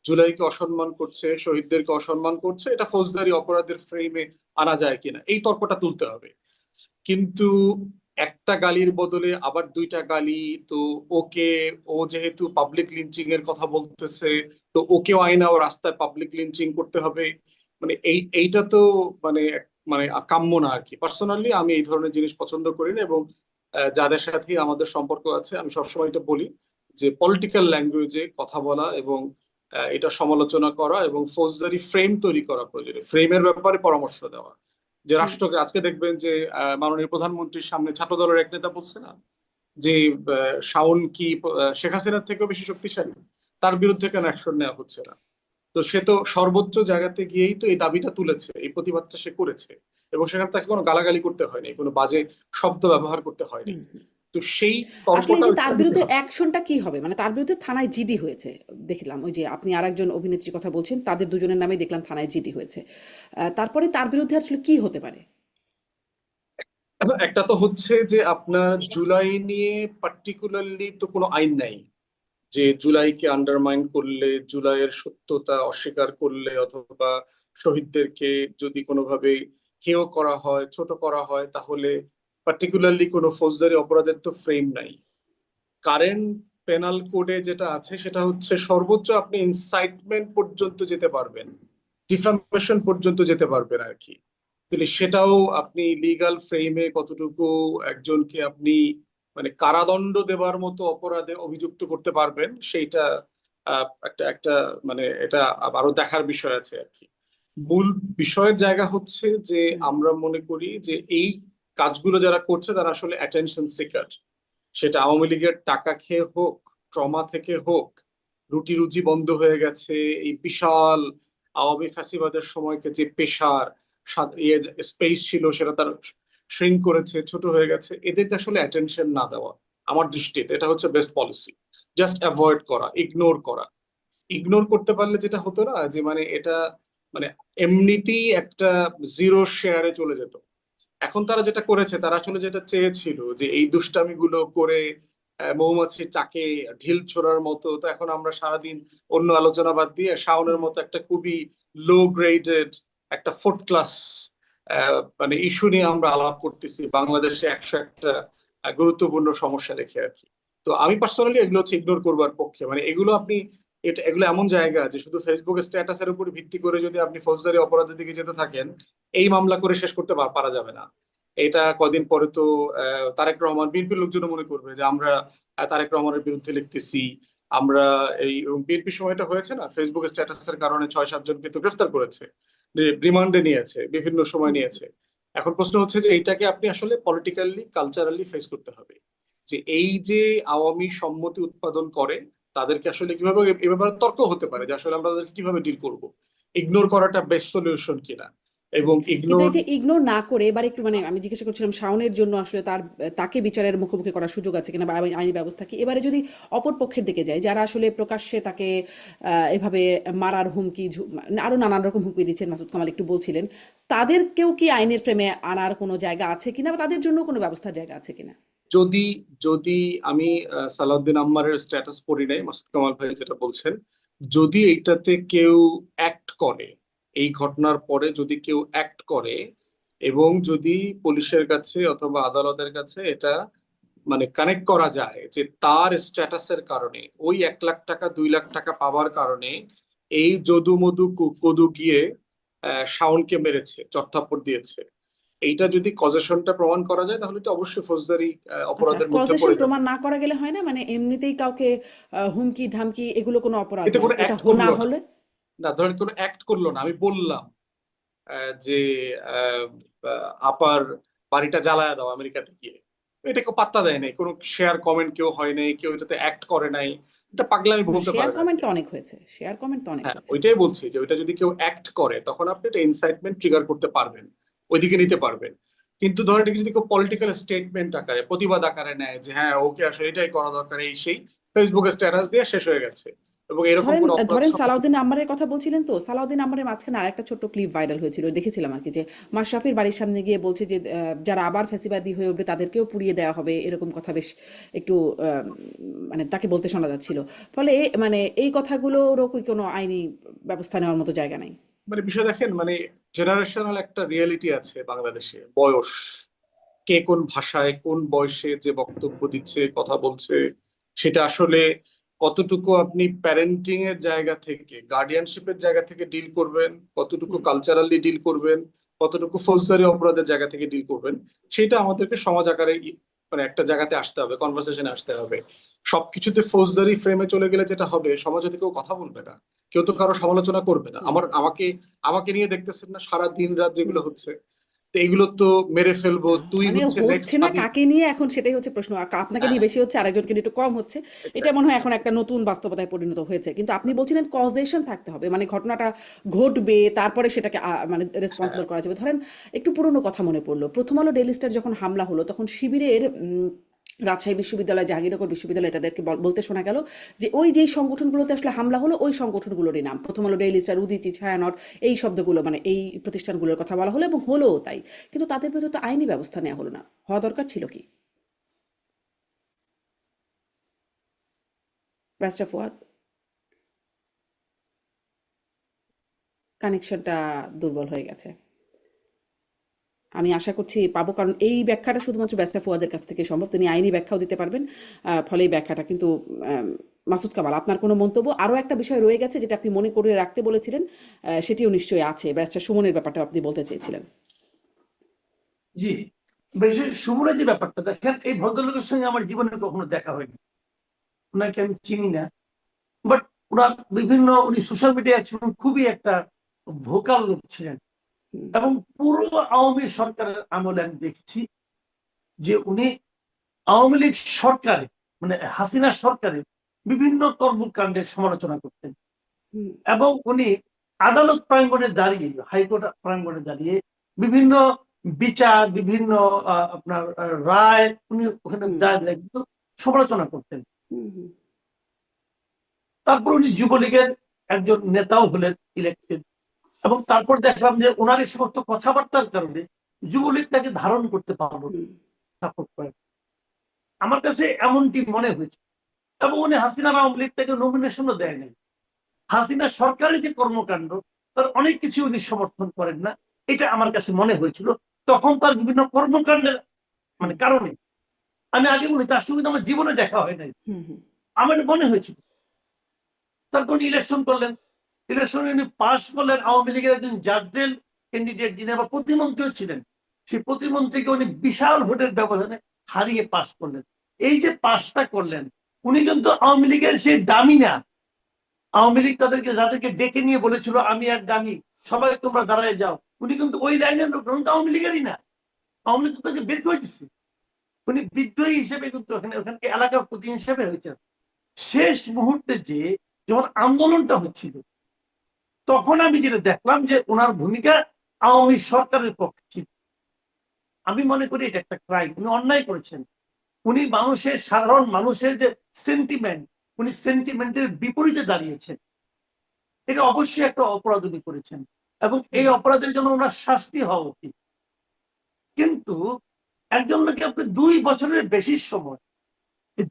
[SPEAKER 3] জুলাইকে অসম্মান করছে, শহীদদেরকে অসম্মান করছে, এটা ফৌজদারি অপরাধের ফ্রেমে আনা যায় কিনা, এই তর্কটা তুলতে হবে। কিন্তু একটা গালির বদলে আবার দুইটা গালি, তো ও যেহেতু পাবলিক লিঞ্চিং এর কথা বলতেছে, তো ওকেও আইনা ও রাস্তায় পাবলিক লিঞ্চিং করতে হবে, মানে এইটা তো মানে মানে কাম্য না আর কি। পার্সোনালি আমি এই ধরনের জিনিস পছন্দ করি না, এবং যাদের সাথে আমাদের সম্পর্ক আছে আমি সবসময় এটা বলি যে পলিটিক্যাল ল্যাঙ্গুয়েজে কথা বলা এবং এটা সমালোচনা করা এবং ফৌজদারি ফ্রেম তৈরি করা প্রয়োজনে, ফ্রেমের ব্যাপারে পরামর্শ দেওয়া। যে রাষ্ট্রকে আজকে দেখবেন যে মাননীয় প্রধানমন্ত্রীর সামনে ছাত্র দলের এক নেতা বলছে না যে শাওন কি শেখ হাসিনার থেকেও বেশি শক্তিশালী, তার বিরুদ্ধে কেন অ্যাকশন নেওয়া হচ্ছে না? তো সে তো সর্বোচ্চ জায়গাতে গিয়েই তো এই দাবিটা তুলেছে, এই প্রতিবাদটা সে করেছে, এবং সেখানে তাকে কোনো গালাগালি করতে হয়নি, কোনো বাজে শব্দ ব্যবহার করতে হয়নি। তো সেই
[SPEAKER 1] আসলে এই
[SPEAKER 3] তর্কটা
[SPEAKER 1] যে তার বিরুদ্ধে অ্যাকশনটা কি হবে, মানে তার বিরুদ্ধে থানায় জিডি হয়েছে দেখলাম, ওই যে আপনি আরেকজন অভিনেত্রীর কথা বলছেন, তাদের দুজনের নামে দেখলাম থানায় জিডি হয়েছে। তারপরে তার বিরুদ্ধে আসলে কি হতে পারে?
[SPEAKER 3] একটা তো হচ্ছে যে আপনার জুলাই নিয়ে পার্টিকুলারলি তো কোনো আইন নাই যে জুলাইকে আন্ডারমাইন করলে, জুলাইয়ের সত্যতা অস্বীকার করলে, অথবা শহীদদেরকে যদি কোনোভাবে হেয় করা হয়, ছোট করা হয়, তাহলে পার্টিকুলারলি কোনো ফৌজদারি অপরাধের তো ফ্রেম নাই। কারেন্ট পেনাল কোডে যেটা আছে সেটা হচ্ছে সর্বোচ্চ আপনি ইনসাইটমেন্ট পর্যন্ত যেতে পারবেন, ডিফামেশন পর্যন্ত যেতে পারবেন আর কি। তাহলে সেটাও আপনি লিগ্যাল ফ্রেমে কতটুকু একজনকে আপনি মানে কারাদণ্ড দেবার মতো অপরাধে অভিযুক্ত করতে পারবেন, সেইটা একটা একটা মানে এটা আরো দেখার বিষয় আছে আর কি। মূল বিষয়ের জায়গা হচ্ছে যে আমরা মনে করি যে এই কাজগুলো যারা করছে তারা আসলে অ্যাটেনশন সিকার। সেটা আওয়ামী লীগের টাকা খেয়ে হোক, ট্রমা থেকে হোক, রুটি রুজি বন্ধ হয়ে গেছে, এই বিশাল আওয়ামী ফ্যাসিবাদের সময়কে যে পেশার স্পেস ছিল সেটা তার শ্রিঙ্ক করেছে, ছোট হয়ে গেছে, এদেরকে আসলে অ্যাটেনশন না দেওয়া আমার দৃষ্টিতে এটা হচ্ছে বেস্ট পলিসি। জাস্ট অ্যাভয়েড করা, ইগনোর করা। ইগনোর করতে পারলে যেটা হতো না যে মানে এটা মানে এমনিতেই একটা জিরো শেয়ারে চলে যেত। এখন তারা যেটা করেছে, তারা আসলে যেটা চেয়েছিল যে এই দুষ্টামিগুলো করে মৌমাছির চাকে ঢিল ছোড়ার মতো, তো এখন আমরা সারাদিন অন্য আলোচনা বাদ দিয়ে শাওনের মতো একটা খুবই লো গ্রেডেড একটা ফোর্থ ক্লাস মানে ইস্যু নিয়ে আমরা আলাপ করতেছি বাংলাদেশে 101টা গুরুত্বপূর্ণ সমস্যা রেখে আর কি। তো আমি পার্সোনালি এগুলো হচ্ছে ইগনোর করবার পক্ষে। মানে এগুলো আপনি এগুলো এমন জায়গা যে শুধু ফেসবুক স্ট্যাটাসের উপর ভিত্তি করে যদি আপনি ফৌজদারি অপরাধের দিকে যেতে থাকেন, এই মামলা করে শেষ করতে পারা যাবে না। এটা কদিন পরে তো তারেক রহমান, বিএনপির লোকজন মনে করবে যে আমরা তারেক রহমানের বিরুদ্ধে লিখতেছি। আমরা এই বিএনপির সময়টা হয়েছে না, ফেসবুক স্ট্যাটাসের কারণে 6-7 জনকে তো গ্রেফতার করেছে, রিমান্ডে নিয়েছে, বিভিন্ন সময় নিয়েছে। এখন প্রশ্ন হচ্ছে যে এইটাকে আপনি আসলে পলিটিক্যালি কালচারালি ফেস করতে হবে, যে এই যে আওয়ামী সম্মতি উৎপাদন করে তাদেরকে আসলে কিভাবে এ ব্যাপারে তর্ক হতে পারে যে আসলে আমরা তাদেরকে কিভাবে ডিল করব, ইগনোর করাটা বেস্ট সলিউশন কিনা। এবং
[SPEAKER 1] কিন্তু
[SPEAKER 3] ইগনোর
[SPEAKER 1] এই যে ইগনোর না করে এবার একটু, মানে আমি জিজ্ঞাসা করছিলাম শাওনের জন্য আসলে তাকে বিচারের মুখোমুখি করার সুযোগ আছে কিনা বা আইনি ব্যবস্থা কি। এবারে যদি অপর পক্ষের দিকে যায়, যারা আসলে প্রকাশ্যে তাকে এভাবে মারার হুমকি, আরো নানান রকম হুমকি দিচ্ছেন, মাসুদ কামাল একটু বলছিলেন, তাদেরকেও কি আইনের ফ্রেমে আনার কোনো জায়গা আছে কিনা বা তাদের জন্য কোনো ব্যবস্থার জায়গা আছে কিনা?
[SPEAKER 3] যদি যদি আমি সালাউদ্দিন আম্মারের স্ট্যাটাস পড়ি নাই, মাসুদ কামাল ভাই যেটা বলছেন, যদি এইটাতে কেউ অ্যাক্ট করে, এই ঘটনার পরে যদি কেউ অ্যাক্ট করে এবং যদি পুলিশের কাছে অথবা আদালতের কাছে এটা মানে কানেক্ট করা যায় যে তার স্ট্যাটাসের কারণে ওই 1 লাখ টাকা 2 লাখ টাকা পাওয়ার কারণে এই যদু মধু কদু গিয়ে শাওনকে মেরেছে, চড়থাপ্পড় দিয়েছে, এইটা যদি কজেশনটা প্রমাণ করা যায় তাহলে তো অবশ্যই ফৌজদারি
[SPEAKER 1] আচ্ছা,
[SPEAKER 3] অপরাধের মধ্যে
[SPEAKER 1] কজেশন
[SPEAKER 3] পড়ে যাবে।
[SPEAKER 1] প্রমাণ না করা গেলে হয় না, মানে এমনিতেই কাউকে হুমকি ধামকি এগুলো কোনো অপরাধ
[SPEAKER 3] এতে
[SPEAKER 1] না,
[SPEAKER 3] কোনো
[SPEAKER 1] ওটা
[SPEAKER 3] অ্যাক্ট
[SPEAKER 1] না
[SPEAKER 3] করলো না,
[SPEAKER 1] হলে?
[SPEAKER 3] না ধরেন কোনো অ্যাক্ট করলো না, আমি বললাম যে আপার বাড়িটা জ্বালায় দাও আমেরিকাতে গিয়ে। এটা কেউ পাত্তা দেয় নাই, কোনো শেয়ার কমেন্ট কেউ হয় নাই, কেউ এটাতে অ্যাক্ট করে নাই। এটা পাগলামি বলতে
[SPEAKER 1] শেয়ার
[SPEAKER 3] পারেন আর
[SPEAKER 1] কমেন্ট
[SPEAKER 3] কি।
[SPEAKER 1] তো অনেক হয়েছে, শেয়ার কমেন্ট তো অনেক
[SPEAKER 3] হ্যাঁ,
[SPEAKER 1] হয়েছে।
[SPEAKER 3] ওইটাই বলছি যে ওইটা যদি কেউ অ্যাক্ট করে তখন আপনি এটা ইনসাইটমেন্ট ট্রিগার করতে পারবেন, ওইদিকে নিতে পারবেন। কিন্তু ধরেন এটা যদি কেউ পলিটিক্যাল স্টেটমেন্ট আকারে, প্রতিবাদ আকারে নেয় যে হ্যাঁ ওকে আসলে এটাই করা দরকার, এই সেই, ফেসবুকে স্ট্যাটাস দিয়ে শেষ হয়ে গেছে, এবং এরকম
[SPEAKER 1] ধরেন
[SPEAKER 3] কোনো অপরাধ
[SPEAKER 1] ধরেন সালাউদ্দিন আম্মারের কথা বলছিলেন, তো সালাউদ্দিন আম্মারের মাঝখানে আরেকটা ছোট্ট ক্লিপ ভাইরাল হয়েছিল, দেখেছিলাম আর কি, যে মাশরাফির বাড়ির সামনে গিয়ে বলছে যে যারা আবার ফ্যাসিবাদী হয়ে উঠবে তাদেরকেও পুড়িয়ে দেওয়া হবে, এরকম কথা বেশ একটু মানে তাকে বলতে শোনা যাচ্ছিল। ফলে মানে এই কথাগুলোরও কি কোনো আইনি ব্যবস্থা নেওয়ার মতো জায়গা নাই?
[SPEAKER 3] মানে বিষয় দেখেন, মানে জেনারেশনাল একটা রিয়েলিটি আছে বাংলাদেশে, বয়স, কে কোন ভাষায় কোন বয়সে যে বক্তব্য দিচ্ছে, কথা বলছে, সেটা আসলে কতটুকু আপনি প্যারেন্টিং এর জায়গা থেকে, গার্ডিয়ানশিপের জায়গা থেকে ডিল করবেন, কতটুকু কালচারালি ডিল করবেন, কতটুকু ফৌজদারি অপরাধের জায়গা থেকে ডিল করবেন, সেটা আমাদেরকে সমাজ আকারে মানে একটা জায়গাতে আসতে হবে, কনভারসেশনে আসতে হবে। সবকিছুতে ফৌজদারি ফ্রেমে চলে গেলে যেটা হবে, সমাজে তো কেউ কথা বলবে না, কেউ তো কারো সমালোচনা করবে না। আমাকে আমাকে নিয়ে দেখতেছেন না সারা দিন রাত যেগুলো হচ্ছে, তো এগুলো তো মেরে ফেলবো, তুই
[SPEAKER 1] মানে
[SPEAKER 3] হচ্ছে নেক্সট
[SPEAKER 1] হচ্ছে না
[SPEAKER 3] হাবিব।
[SPEAKER 1] কাকে নিয়ে, এখন সেটাই হচ্ছে প্রশ্ন। আপনাকে
[SPEAKER 3] হ্যাঁ,
[SPEAKER 1] নিয়ে বেশি হচ্ছে, আরেকজনকে নিয়ে একটু কম হচ্ছে। এটা মনে হয় এখন একটা নতুন বাস্তবতায় পরিণত হয়েছে। কিন্তু আপনি বলছিলেন কজেশন থাকতে হবে, মানে ঘটনাটা ঘটবে তারপরে সেটাকে মানে
[SPEAKER 3] হ্যাঁ,
[SPEAKER 1] রেসপন্সিবল করা যাবে। ধরেন একটু পুরনো কথা মনে পড়লো, প্রথম আলো ডেইলি স্টার যখন হামলা হলো তখন শিবিরের রাজশাহী বিশ্ববিদ্যালয়, জাহাঙ্গীরনগর বিশ্ববিদ্যালয়, তাদেরকে বলতে শোনা গেল যে ওই যেই সংগঠনগুলোতে আসলে হামলা হলো ওই সংগঠনগুলোরই নাম, প্রথম আলো ডেইলি স্টার, উদীচী, ছায়ানট, এই শব্দগুলো, মানে এই প্রতিষ্ঠানগুলোর কথা বলা হলো এবং হলোও তাই। কিন্তু তাদের বিরুদ্ধে তো আইনি ব্যবস্থা নেওয়া হলো না, হওয়া দরকার ছিল কি? ব্যারিস্টার ফুয়াদ, কানেকশনটা দুর্বল হয়ে গেছে। আমি আশা করছি পাবো, কারণ এই ব্যাখ্যাটা শুধুমাত্র ব্যারিস্টার ফুয়াদের কাছ থেকে সম্ভব, তিনি আইনি ব্যাখ্যাও দিতে পারবেন। ফলে এই ব্যাখ্যাটা কিন্তু মাসুদ কামাল, আপনার কোনো মন্তব্য? আরও একটা বিষয় রয়ে গেছে যেটা আপনি মনে করে রাখতে বলেছিলেন, সেটিও নিশ্চয়ই আছে, ব্যারিস্টার সুমনের ব্যাপারটা আপনি বলতে চেয়েছিলেন।
[SPEAKER 2] জি, বেশি সুমনের যে ব্যাপারটা, দেখেন এই ভদ্রলোকের সঙ্গে আমার জীবনে কখনো দেখা হয়নি, ওনাকে আমি চিনি না, বাট ওনার বিভিন্ন, উনি সোশ্যাল মিডিয়ায় ছিলেন, খুবই একটা ভোকাল লোক ছিলেন।
[SPEAKER 1] হুম,
[SPEAKER 2] এবং পুরো আওয়ামী সরকারের আমলে আমি দেখছি যে উনি আওয়ামী লীগ সরকারে, মানে হাসিনা সরকারের বিভিন্ন কর্মকাণ্ডের সমালোচনা করতেন।
[SPEAKER 1] হুম,
[SPEAKER 2] এবং উনি আদালত প্রাঙ্গণে দাঁড়িয়ে, হাইকোর্ট প্রাঙ্গণে দাঁড়িয়ে বিভিন্ন বিচার, বিভিন্ন আপনার রায় উনি ওখানে
[SPEAKER 1] হুম,
[SPEAKER 2] দাঁড়িয়ে কিন্তু সমালোচনা করতেন।
[SPEAKER 1] হুম, হুম,
[SPEAKER 2] তারপর উনি যুবলীগের একজন নেতাও হলেন, ইলেক্টেড। এবং তারপর দেখলাম যে ওনার এই সমস্ত কথাবার্তার কারণে যুবলীগ তাকে ধারণ করতে পারলো,
[SPEAKER 1] হুম,
[SPEAKER 2] সাপোর্ট করে। আমার কাছে এমনটি মনে হয়েছে। এবং উনি হাসিনা আওয়ামী লীগ থেকে নমিনেশনও দেয় নাই। হাসিনা সরকারের যে কর্মকাণ্ড, তার অনেক কিছু উনি সমর্থন করেন না, এটা আমার কাছে মনে হয়েছিল তখন তার বিভিন্ন কর্মকাণ্ডের
[SPEAKER 1] হুম,
[SPEAKER 2] মানে কারণে। আমি আগে বলি তার সঙ্গে আমার জীবনে দেখা হয় নাই,
[SPEAKER 1] হুম, হুম,
[SPEAKER 2] আমার মনে হয়েছিল। তারপর ইলেকশন করলেন, ইলেকশনে উনি পাশ করলেন, আওয়ামী লীগের একজন জাজরেল ক্যান্ডিডেট যিনি আবার প্রতিমন্ত্রীও ছিলেন, সেই প্রতিমন্ত্রীকে উনি বিশাল ভোটের ব্যবধানে হারিয়ে পাশ করলেন। এই যে পাশটা করলেন, উনি কিন্তু আওয়ামী লীগের সেই দামি না। আওয়ামী লীগ তাদেরকে, যাদেরকে ডেকে নিয়ে বলেছিল আমি এক দামি, সবাই তোমরা দাঁড়ায় যাও, উনি কিন্তু ওই লাইনের লোক, উনি তো আওয়ামী লীগেরই না। আওয়ামী লীগ তাকে বের করে দিচ্ছে। উনি বিদ্রোহী হিসেবে কিন্তু ওখানে এলাকার প্রতি হিসেবে হয়েছে। শেষ মুহূর্তে যে যখন আন্দোলনটা হচ্ছিল, তখন আমি যেটা দেখলাম যে ওনার ভূমিকা আওয়ামী সরকারের পক্ষে ছিল। আমি মনে করি এটা একটা ক্রাইম, উনি অন্যায় করেছেন। উনি মানুষের, সাধারণ মানুষের যে সেন্টিমেন্ট, উনি সেন্টিমেন্টের বিপরীতে দাঁড়িয়েছেন। এটা অবশ্যই একটা অপরাধ উনি করেছেন এবং এই অপরাধের জন্য ওনার শাস্তি হওয়া উচিত। কিন্তু একজন লোককে আপনি 2 বছরের বেশি সময়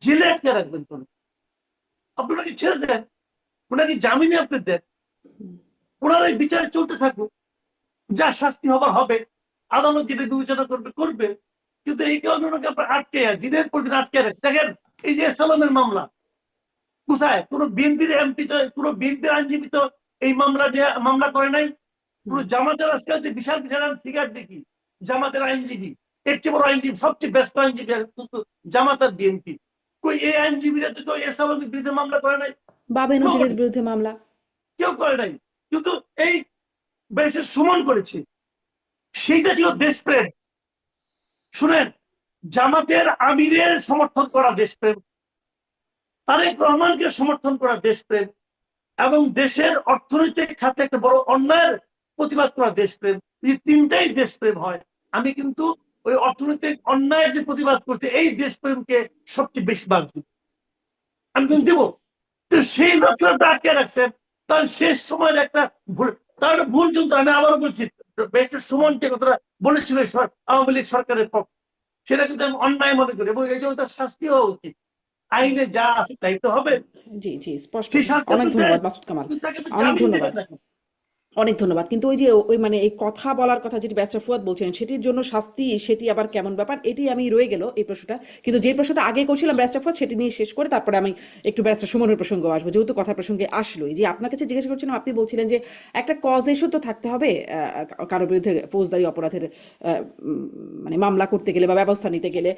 [SPEAKER 2] জেলে আটকে রাখবেন কেন? আপনি ওনাকে ছেড়ে দেন, ওনাকে জামিনে আপনি দেন, ওনার এই বিচার চলতে থাকুক, যা শাস্তি হবার হবে, আদালত যেটা বিবেচনা করবে করবে। কিন্তু এই কারণে ওনাকে আপনার আটকে, দিনের পর দিন আটকে রাখেন। দেখেন এই যে সালামের মামলা, কোথায় কোনো বিএনপির এমপি তো, কোনো বিএনপির আইনজীবী তো এই মামলা করে নাই। পুরো জামাতের আজকাল যে বিশাল বিশাল ফিগার দেখি, জামাতের আইনজীবী, এর চেয়ে বড় আইনজীবী, সবচেয়ে ব্যস্ত আইনজীবী কিন্তু জামাত আর বিএনপি। কই এই আইনজীবীরা তো এসালামের বিরুদ্ধে মামলা করে নাই,
[SPEAKER 1] বাবে নজিরের বিরুদ্ধে মামলা।
[SPEAKER 2] কেউ করে নাই। কিন্তু এই ব্যারিস্টার সুমন করেছে, সেইটা ছিল দেশপ্রেম। শুনেন, জামাতের আমিরের সমর্থন করা দেশপ্রেম, তারেক রহমানকে সমর্থন করা দেশপ্রেম, এবং দেশের অর্থনৈতিক খাতে একটা বড় অন্যায়ের প্রতিবাদ করা দেশপ্রেম, এই তিনটাই দেশপ্রেম হয়। আমি কিন্তু ওই অর্থনৈতিক অন্যায়ের যে প্রতিবাদ করতে এই দেশপ্রেমকে সবচেয়ে বেশি বাংছি। আমি কিন্তু দেবো সেই লোকরা আটকে রাখছেন, তার শেষ সময়ের একটা ভুল, তার ভুল কিন্তু আমি আবারও বলছি, ব্যারিস্টার সুমন যে কথাটা বলেছিল আওয়ামী লীগ সরকারের পক্ষে, সেটা কিন্তু আমি অন্যায় মনে করি এবং এই জন্য তার শাস্তি হওয়া উচিত। আইনে যা আছে তাই তো হবে,
[SPEAKER 1] জি জি, স্পষ্ট।
[SPEAKER 2] সেই শাস্তি
[SPEAKER 1] অনেক
[SPEAKER 2] আপনি
[SPEAKER 1] ধন্যবাদ
[SPEAKER 2] দেন,
[SPEAKER 1] মাসুদ কামাল,
[SPEAKER 2] কিন্তু তাকে তো
[SPEAKER 1] অনেক
[SPEAKER 2] জামিন
[SPEAKER 1] ধন্যবাদ।
[SPEAKER 2] দেবেন না।
[SPEAKER 1] অনেক ধন্যবাদ। কিন্তু ওই যে ওই মানে এই কথা বলার কথা যেটি ব্যারিস্টার ফুয়াদ বলছিলেন সেটির জন্য শাস্তি, সেটি আবার কেমন ব্যাপার, এটি আমি রয়ে গেল এই প্রশ্নটা। কিন্তু যে প্রশ্নটা আগে করছিলাম ব্যারিস্টার ফুয়াদ, সেটি নিয়ে শেষ করে তারপরে আমি একটু ব্যারিস্টার সুমনের প্রসঙ্গ আসবো, যেহেতু কথা প্রসঙ্গে আসলোই। যে আপনার কাছে জিজ্ঞাসা করছিলাম, আপনি বলছিলেন যে একটা কজেশন তো থাকতে হবে কারোর বিরুদ্ধে ফৌজদারি অপরাধের মানে মামলা করতে গেলে বা ব্যবস্থা নিতে গেলে।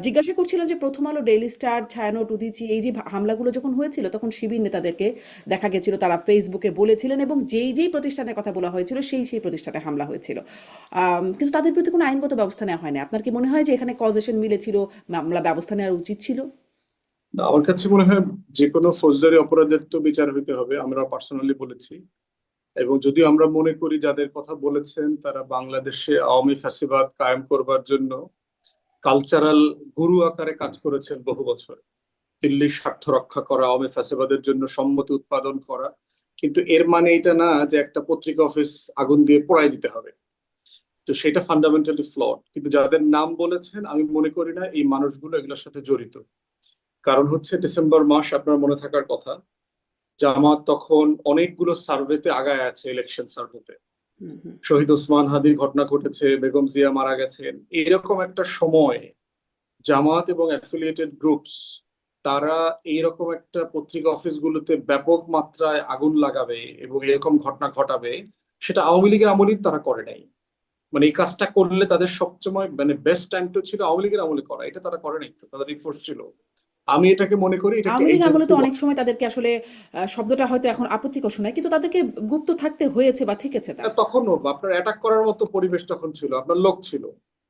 [SPEAKER 1] জিজ্ঞাসা করছিলাম যে প্রথম আলো, ডেইলি স্টার, ছায়ানট, উদীচী, এই যে হামলাগুলো যখন হয়েছিল তখন শিবির নেতাদেরকে দেখা গেছিল তারা ফেসবুকে বলেছিলেন এবং যেই যেই প্রতিষ্ঠানের কথা বলা হয়েছিল সেই প্রতিষ্ঠানে হামলা হয়েছিল, কিন্তু তাদের প্রতি কোনো আইনগত ব্যবস্থা নেওয়া হয়নি। আপনার কি মনে হয় যে এখানে কজেশন মিলেছিল, মামলা ব্যবস্থা নেওয়া উচিত ছিল?
[SPEAKER 3] না, আমার কাছে মনে হয় যে কোনো ফৌজদারি অপরাধের তো বিচার হইতে হবে, আমরা পার্সোনালি বলেছি। এবং যদিও আমরা মনে করি যাদের কথা বলেছেন তারা বাংলাদেশে আওয়ামী ফ্যাসিবাদ কায়েম করবার জন্য কালচারাল গুরু আকারে কাজ করেছেন বহু বছর, দিল্লির স্বার্থ রক্ষা করা, আওয়ামী ফ্যাসিবাদের জন্য সম্মতি উৎপাদন করা, কিন্তু এর মানে এটা না যে একটা পত্রিকা অফিস আগুন দিয়ে পোড়াই দিতে হবে। তো সেটা ফান্ডামেন্টালি ফ্লড। কিন্তু যাদের নাম বলেছেন আমি মনে করি না এই মানুষগুলো এগুলোর সাথে জড়িত। কারণ হচ্ছে ডিসেম্বর মাস আপনার মনে থাকার কথা, জামাত তখন অনেকগুলো সার্ভেতে আগায় আছে, ইলেকশন সার্ভেতে। শহীদ ওসমান হাদির ঘটনা ঘটেছে, বেগম জিয়া মারা গেছেন, এরকম একটা সময় জামাত এবং অ্যাফিলিয়েটেড গ্রুপস তারা এইরকম একটা পত্রিকা অফিসগুলোতে ব্যাপক মাত্রায় আগুন লাগাবে এবং এরকম ঘটনা ঘটাবে, সেটা আওয়ামী লীগের আমলেই তারা করে নাই। মানে এই কাজটা করলে তাদের সবসময় মানে বেস্ট টাইমটা ছিল আওয়ামী লীগের আমলে করা, এটা তারা করে নাই, তো তাদের রিফোর্স ছিল। আমি এটাকে মনে করি এটা একটা
[SPEAKER 1] আওয়ামী লীগ আমলে
[SPEAKER 3] এজেন্সি।
[SPEAKER 1] তো অনেক সময় তাদেরকে আসলে শব্দটা হয়তো এখন আপত্তিকর শোনায়, কিন্তু তাদেরকে গুপ্ত থাকতে হয়েছে বা থেকেছে তারা।
[SPEAKER 3] তখনও আপনার অ্যাটাক করার মতো পরিবেশ তখন ছিল, আপনার লোক ছিল।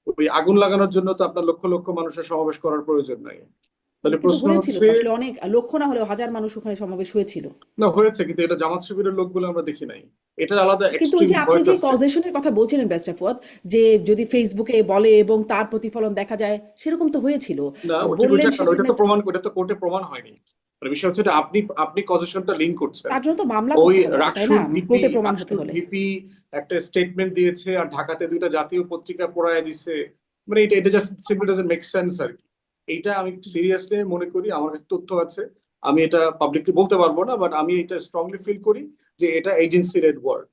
[SPEAKER 3] ওই আগুন লাগানোর জন্য তো আপনার লক্ষ লক্ষ মানুষের সমাবেশ করার প্রয়োজন নাই। তাহলে
[SPEAKER 1] কিন্তু
[SPEAKER 3] প্রশ্ন
[SPEAKER 1] হয়েছিল
[SPEAKER 3] হচ্ছে,
[SPEAKER 1] তো আসলে, অনেক লক্ষ না হলেও হাজার মানুষ ওখানে সমাবেশ হয়েছিল।
[SPEAKER 3] না হয়েছে, কিন্তু এটা জামাত শিবিরের লোকগুলো আমরা দেখি নাই। এটার আলাদা
[SPEAKER 1] কিন্তু ওই
[SPEAKER 3] এক্সট্রিম
[SPEAKER 1] যে আপনি
[SPEAKER 3] ভয়েস
[SPEAKER 1] যে
[SPEAKER 3] আছে।
[SPEAKER 1] কজেশনের কথা বলছিলেন ব্যারিস্টার ফুয়াদ, যে যদি ফেসবুকে বলে এবং তার প্রতিফলন দেখা যায়, সেরকম তো হয়েছিল।
[SPEAKER 3] না ওটা
[SPEAKER 1] বললেন
[SPEAKER 3] ওইটা কারণ ওইটা
[SPEAKER 1] সেখানে,
[SPEAKER 3] তো প্রমাণ, ওটা তো কোর্টে প্রমাণ হয়নি। মানে বিষয় হচ্ছে যে আপনি আপনি কজেশনটা লিঙ্ক করছেন।
[SPEAKER 1] তার জন্য তো মামলা
[SPEAKER 3] ওই
[SPEAKER 1] করতে হবে আগে, তাই না? কোর্টে প্রমাণ হতে
[SPEAKER 3] রাকসুর
[SPEAKER 1] হলে।
[SPEAKER 3] ভিপি একটা স্টেটমেন্ট দিয়েছে আর ঢাকাতে দুইটা জাতীয় পত্রিকা পড়ায় দিছে। মানে এটা এটা just simply doesn't make sense আর কি। এইটা আমি সিরিয়াসলি মনে করি, আমার কাছে তথ্য আছে, আমি এটা পাবলিকলি বলতে পারবো না, বাট আমি এটা স্ট্রংলি ফিল করি যে এটা এজেন্সি রেড ওয়ার্ক।